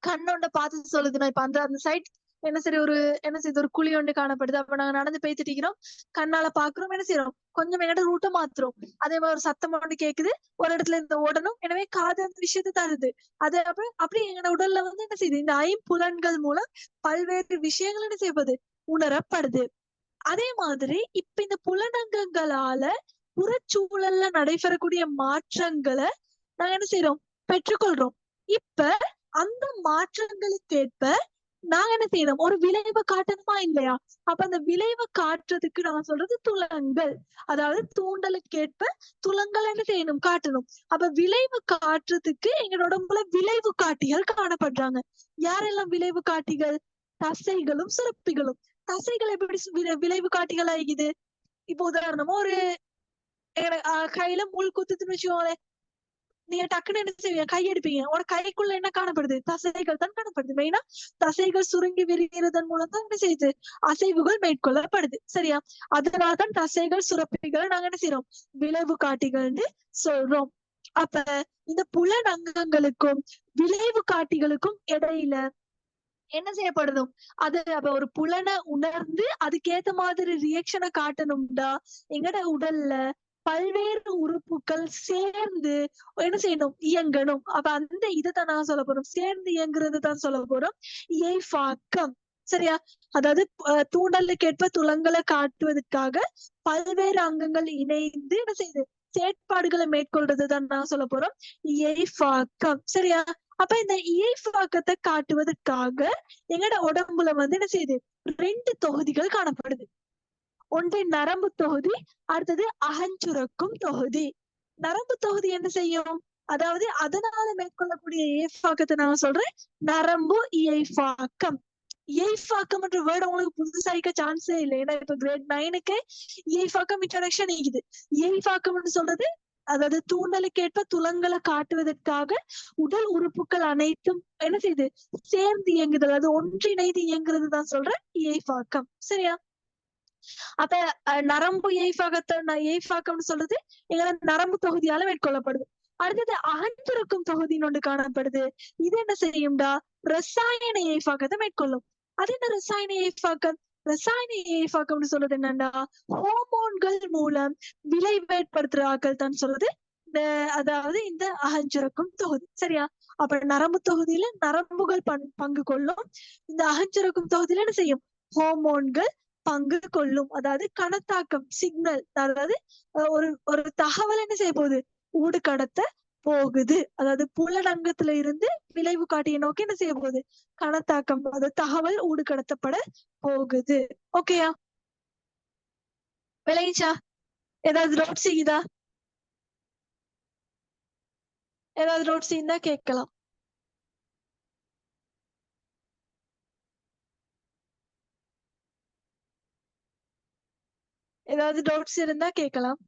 கண்ணொண்ட பார்த்து சொல்லுது. நான் இப்ப அந்த சைட் என்ன சரி ஒரு என்ன செய்யுது, ஒரு குழி ஒன்று காணப்படுது. அப்ப நாங்க நடந்து போய்த்துட்டு இருக்கிறோம். கண்ணால பாக்குறோம். என்ன செய்யறோம்? கொஞ்சம் எங்கட ரூட்டை மாத்துறோம். அதே மாதிரி ஒரு சத்தம் ஒன்று கேக்குது. ஒரு இடத்துல இருந்து ஓடணும். எனவே காது அந்த விஷயத்தை தருது. அது அப்படி எங்கட உடல்ல வந்து என்ன செய்யுது? இந்த ஐம்புலன்கள் மூலம் பல்வேறு விஷயங்கள் என்ன செய்வது? உணரப்படுது. அதே மாதிரி இப்ப இந்த புலனங்கங்களால புறச்சூழல்ல நடைபெறக்கூடிய மாற்றங்களை நாங்க என்ன செய்யறோம்? பெற்றுக்கொள்றோம். இப்ப அந்த மாற்றங்களுக்கேற்ப நாங்க என்ன செய்யணும்? ஒரு விளைவை காட்டணுமா இல்லையா? அப்ப அந்த விளைவை காட்டுறதுக்கு நான் சொல்றது துலங்கள். அதாவது தூண்டலுக்கேற்ப துலங்கள் என்ன செய்யணும்? காட்டணும். அப்ப விளைவு காட்டுறதுக்கு எங்களோட உடம்புல விளைவு காட்டிகள் காணப்படுறாங்க. யாரெல்லாம் விளைவு காட்டிகள்? தசைகளும் சுரப்பிகளும். தசைகள் எப்படி விளைவு காட்டிகள் ஆகிக்குது? இப்போ உதாரணமா ஒரு கையில முள் குத்துதுன்னு வச்சுக்கோங்களேன். நீங்க டக்குன்னு என்ன செய்வீங்க? கை எடுப்பீங்க. உன கைக்குள்ள என்ன காணப்படுது? தசைகள் தான் காணப்படுது. மெயினா தசைகள் சுருங்கி விரிகிறதன் மூலம் தான் என்ன செய்யுது? அசைவுகள் மேற்கொள்ளப்படுது. சரியா? அதனால்தான் தசைகள் சுரப்பிகளை நாங்க என்ன செய்யறோம்? விளைவு காட்டிகள்னு சொல்றோம். அப்ப இந்த புலனங்கங்களுக்கும் விளைவு காட்டிகளுக்கும் இடையில என்ன செய்யப்படணும்? அது அப்ப ஒரு புலனை உணர்ந்து அதுக்கேத்த மாதிரி ரியாக்ஷனை காட்டணும்டா எங்கட உடல்ல பல்வேறு உறுப்புகள் சேர்ந்து என்ன செய்யணும்? இயங்கணும். அப்ப அந்த இதைத்தான் நான் சொல்ல போறோம். சேர்ந்து இயங்குறது தான் சொல்ல போறோம். இயைபாக்கம். சரியா? அதாவது தூண்டலுக்கேற்ப துலங்களை காட்டுவதற்காக பல்வேறு அங்கங்கள் இணைந்து என்ன செய்யுது? செயற்பாடுகளை மேற்கொள்றது தான் நான் சொல்ல போறோம். இயைபாக்கம். சரியா? அப்ப இந்த இயைபாக்கத்தை காட்டுவதற்காக எங்கட உடம்புல வந்து என்ன செய்யுது? 2 தொகுதிகள் காணப்படுது. ஒன்று நரம்பு தொகுதி, அடுத்தது அகஞ்சுரக்கும் தொகுதி. நரம்பு தொகுதி என்ன செய்யும்? அதாவது அதனால மேற்கொள்ளக்கூடிய இயைபாக்கத்தை நான் சொல்றேன் நரம்பு இயைபாக்கம். இயைபாக்கம் என்ற வேர்டு உங்களுக்கு புதுசா இருக்க சான்ஸே இல்லை. ஏன்னா இப்ப கிரேட் 9க்கு இயைபாக்கம் இன்ட்ரடக்ஷன் இருக்குது. இயைபாக்கம் சொல்றது அதாவது தூண்டலுக்கேற்ப துலங்களை காட்டுவதற்காக உடல் உறுப்புகள் அனைத்தும் என்ன செய்யுது? சேர்ந்து இயங்குதல், அது ஒன்றிணைந்து இயங்குறது தான் சொல்ற இயைபாக்கம். சரியா? அப்ப நரம்பு இயைபாக்கம்னு சொல்றது எங்களை நரம்பு தொகுதியால மேற்கொள்ளப்படுது. அடுத்தது அகஞ்சுரக்கும் தொகுதின்னு ஒன்று காணப்படுது. இது என்ன செய்யும்டா? ரசாயன இயைபாக்கத்தை மேற்கொள்ளும். அது என்ன ரசாயன இயைபாக்கம்? ரசாயன இயைபாக்கம்னு சொல்றது என்னன்னா ஹோமோன்கள் மூலம் விளைவேற்படுத்துற ஆக்கள் தான் சொல்றது இந்த அதாவது இந்த அகஞ்சுரக்கும் தொகுதி. சரியா? அப்ப நரம்பு தொகுதியில நரம்புகள் பங்கு கொள்ளும். இந்த அகஞ்சுரக்கும் தொகுதியில என்ன செய்யும்? ஹோமோன்கள் பங்கு கொள்ளும். அதாவது கணத்தாக்கம் சிக்னல், அதாவது ஒரு ஒரு தகவல் என்ன செய்ய போகுது? ஊடு கடத்த போகுது. அதாவது புலனங்கத்துல இருந்து விளைவு காட்டியை நோக்கி என்ன செய்ய போகுது? கணத்தாக்கம், அதாவது தகவல் ஊடு கடத்தப்பட போகுது. ஓகேயா? விளையிச்சா? ஏதாவது டவுட் செய்யுதா? ஏதாவது டவுட் இருந்தா கேட்கலாம். ஏதாவது டவுட்ஸ் இருந்தா கேட்கலாம்.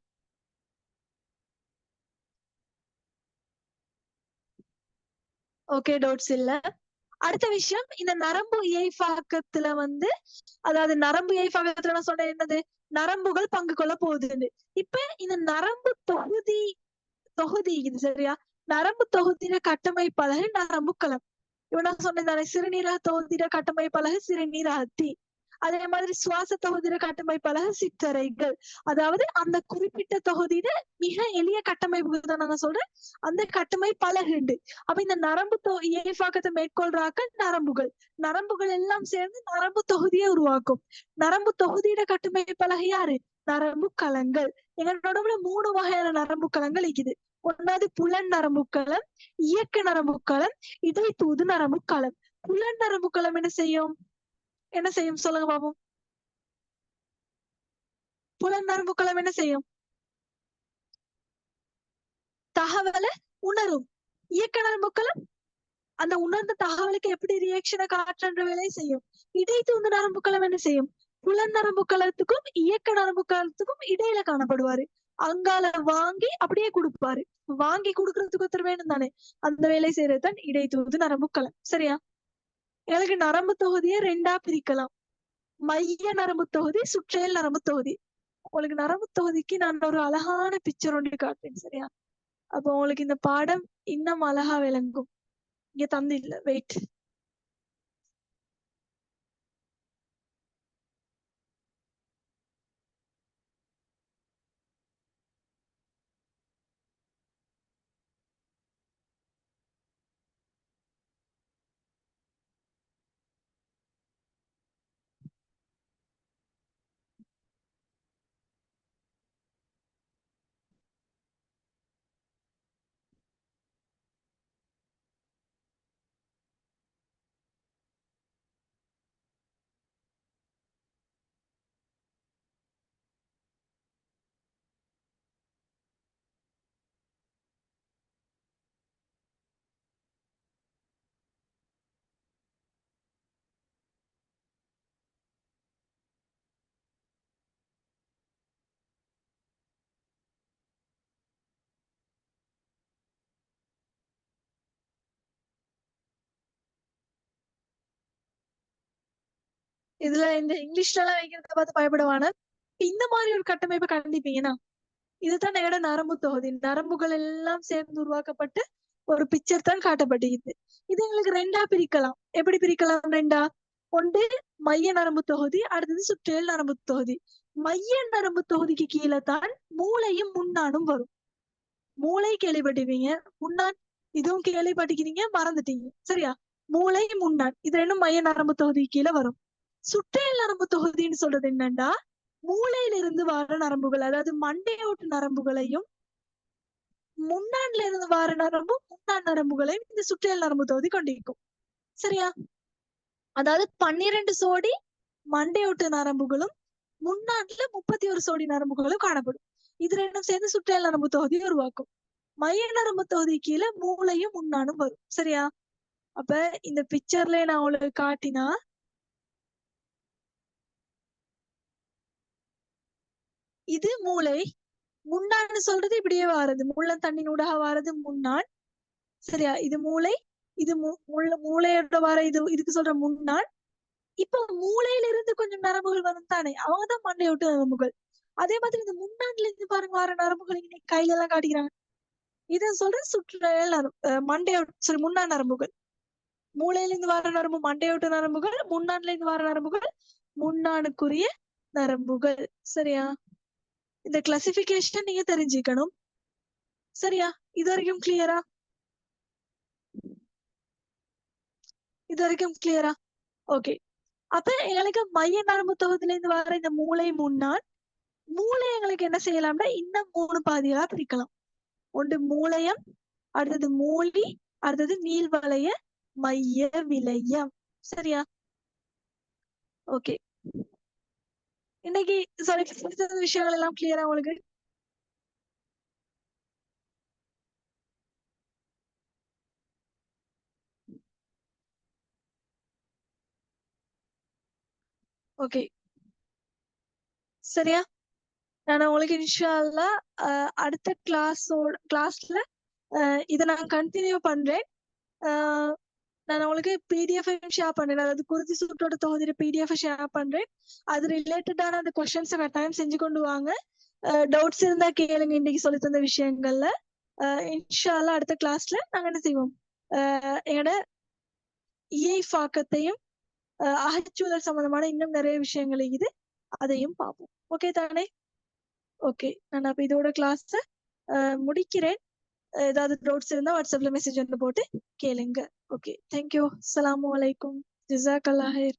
ஓகே, டவுட்ஸ் இல்ல. அடுத்த விஷயம், இந்த நரம்பு இயைபாக்கத்துல வந்து அதாவது நரம்பு இயைபாக்கத்துல நான் சொன்னேன் என்னது? நரம்புகள் பங்கு கொள்ள போகுதுன்னு. இப்ப இந்த நரம்பு தொகுதி இது. சரியா? நரம்பு தொகுதியில கட்டமைப்பலகு நரம்பு களம். இப்ப நான் சொன்னேன் தானே, சிறுநீரக தொகுதியில கட்டமைப்பலகு சிறுநீரகத்தி. அதே மாதிரி சுவாச தொகுதியில கட்டமைப்பலகு சிற்றறைகள். அதாவது அந்த குறிப்பிட்ட தொகுதியில மிக எளிய கட்டமைப்பு தான் நான் சொல்றேன். அந்த கட்டமைப்பலகு உண்டு. அப்ப இந்த நரம்பு இயைபாக்கத்தை மேற்கொள்றாக்கள் நரம்புகள். நரம்புகள் எல்லாம் சேர்ந்து நரம்பு தொகுதியை உருவாக்கும். நரம்பு தொகுதியில கட்டமைப்பலகு யாரு? நரம்பு களங்கள். எங்களோட உடம்புல 3 வகையான நரம்பு களங்கள் இருக்குது. ஒன்னாவது புலன் நரம்பு களம், இயக்க நரம்பு களம், இடை தூது நரம்பு களம். புலன் நரம்பு களம் என்ன செய்யும் சொல்லுங்க பாப்போம். புலன் நரம்பு களம் என்ன செய்யும்? தகவலை உணரும். இயக்க நரம்பு களம் அந்த உணர்ந்த தகவலுக்கு எப்படி ரியாக்ஷனை காட்டுற வேலையை செய்யும். இடை தூண்டு நரம்பு களம் என்ன செய்யும்? புலன் நரம்பு களத்துக்கும் இயக்க நரம்பு களத்துக்கும் இடையில காணப்படுவாரு. அங்கால வாங்கி அப்படியே கொடுப்பாரு. வாங்கி கொடுக்கறதுக்கு ஒருத்தர் வேணும் தானே, அந்த வேலை செய்யறதுதான் இடை தூது நரம்பு களம். சரியா? எனக்கு நரம்பு தொகுதியை 2ஆ பிரிக்கலாம். மைய நரம்பு தொகுதி, சுற்றேல் நரம்பு தொகுதி. உங்களுக்கு நரம்பு தொகுதிக்கு நான் ஒரு அழகான பிக்சர் ஒன்று காட்டுறேன். சரியா? அப்போ உங்களுக்கு இந்த பாடம் இன்னும் அழகா விளங்கும். இங்க தந்து இல்ல, வெயிட். இதுல இந்த இங்கிலீஷ்ல எல்லாம் வைக்கிறத பார்த்து பயப்படுவான. இந்த மாதிரி ஒரு கட்டமைப்பை கண்டிப்பீங்கன்னா இதுதான் என்னோட நரம்பு தொகுதி. நரம்புகள் எல்லாம் சேர்ந்து உருவாக்கப்பட்டு ஒரு பிக்சர் தான் காட்டப்பட்டிருக்குது. இது எங்களுக்கு 2ஆ பிரிக்கலாம். எப்படி பிரிக்கலாம் 2ஆ? ஒன்று மைய நரம்பு தொகுதி, அடுத்தது சுற்றேல் நரம்பு தொகுதி. மைய நரம்பு தொகுதிக்கு கீழே தான் மூளையும் முன்னானும் வரும். மூளை கேள்விப்பட்டிருப்பீங்க, முன்னான் இதுவும் கேள்விப்பட்டிருக்கீங்க, மறந்துட்டீங்க. சரியா? மூளை முன்னான் இது ரெண்டும் மைய நரம்பு தொகுதி கீழே வரும். சுற்றேல் நரம்பு தொகுதின்னு சொல்றது என்னன்னா, மூளையில இருந்து வர நரம்புகள், அதாவது மண்டையோட்டு நரம்புகளையும் முன்னாண்ல இருந்து வர நரம்பும் முன்னான் நரம்புகளையும் இந்த சுற்றேல் நரம்பு தொகுதி கொண்டிருக்கும். சரியா? அதாவது 12 சோடி மண்டையோட்டு நரம்புகளும் முன்னாண்ல 31 சோடி நரம்புகளும் காணப்படும். இது ரெண்டும் சேர்ந்து சுற்றேல் நரம்பு தொகுதி உருவாக்கும். மைய நரம்பு தொகுதி கீழே மூளையும் முன்னானும் வரும். சரியா? அப்ப இந்த பிக்சர்ல நான் உங்களுக்கு காட்டினா இது மூளை. முன்னான்னு சொல்றது இப்படியே வாரது, முள்ள தண்ணின் ஊடாக வாரது முன்னான். சரியா? இது மூளை, இது மூளையோட வர இதுக்கு சொல்ற முன்னான். இப்ப மூளையில இருந்து கொஞ்சம் நரம்புகள் வரும் தானே, அவங்கதான் மண்டையோட்டு நரம்புகள். அதே மாதிரி இந்த முன்னாடில இருந்து பாருங்க வர நரம்புகள் இன்னைக்கு கையில எல்லாம் காட்டிக்கிறாங்க. இத சொல்ற சுற்றேல் மண்டையோட்டு முன்னான் நரம்புகள். மூளையில இருந்து வர நரம்பு மண்டையோட்டு நரம்புகள், முன்னாடில இருந்து வர நரம்புகள் முன்னானுக்குரிய நரம்புகள். சரியா? இந்த கிளாசிபிகேஷன் நீங்க தெரிஞ்சுக்கணும். சரியா? இது வரைக்கும் கிளியரா? இது வரைக்கும் கிளியரா? ஓகே. அப்ப எங்களுக்கு மைய நரம்பு தொகுதியில இருந்து வர இந்த மூளை முன்னான். மூளை எங்களுக்கு என்ன செய்யலாம்னா இன்னும் 3 பாதிகளா பிரிக்கலாம். ஒன்று மூளையம், அடுத்தது மூளி, அடுத்தது நீள்வளைய மைய விளையம். சரியா? ஓகே. இன்னைக்கு விஷயங்கள் எல்லாம் கிளியரா உங்களுக்கு? ஓகே. சரியா? நான் உங்களுக்கு இன்ஷா அல்லாஹ் அடுத்த கிளாஸ்ல இதை நான் கண்டினியூ பண்றேன். நான் உங்களுக்கு பிடிஎஃப் ஷேர் பண்றேன். அதாவது குருதி சுற்றோட தொகுதியில பிடிஎஃப் ஷேர் பண்றேன். அது ரிலேட்டடான அந்த கொஸ்டின்ஸை கட்டாயம் செஞ்சு கொண்டு வாங்க. டவுட்ஸ் இருந்தா கேளுங்க இன்னைக்கு சொல்லி தந்த விஷயங்கள்ல. இன்ஷா அல்லாஹ் அடுத்த கிளாஸ்ல நாங்க என்ன செய்வோம், எங்களோட இயை ஃபாக்கத்தையும் அகச்சூழல் சம்பந்தமான இன்னும் நிறைய விஷயங்கள் இது, அதையும் பார்ப்போம். ஓகே தானே? ஓகே. நான் அப்ப இதோட கிளாஸ் முடிக்கிறேன். ஏதாவது டவுட்ஸ் இருந்தா வாட்ஸ்அப்ல மெசேஜ் வந்து போட்டு கேளுங்க. Okay, thank you. அஸ்ஸலாமு அலைக்கும். ஜஸாக்கல்லாஹ் ஹைர்.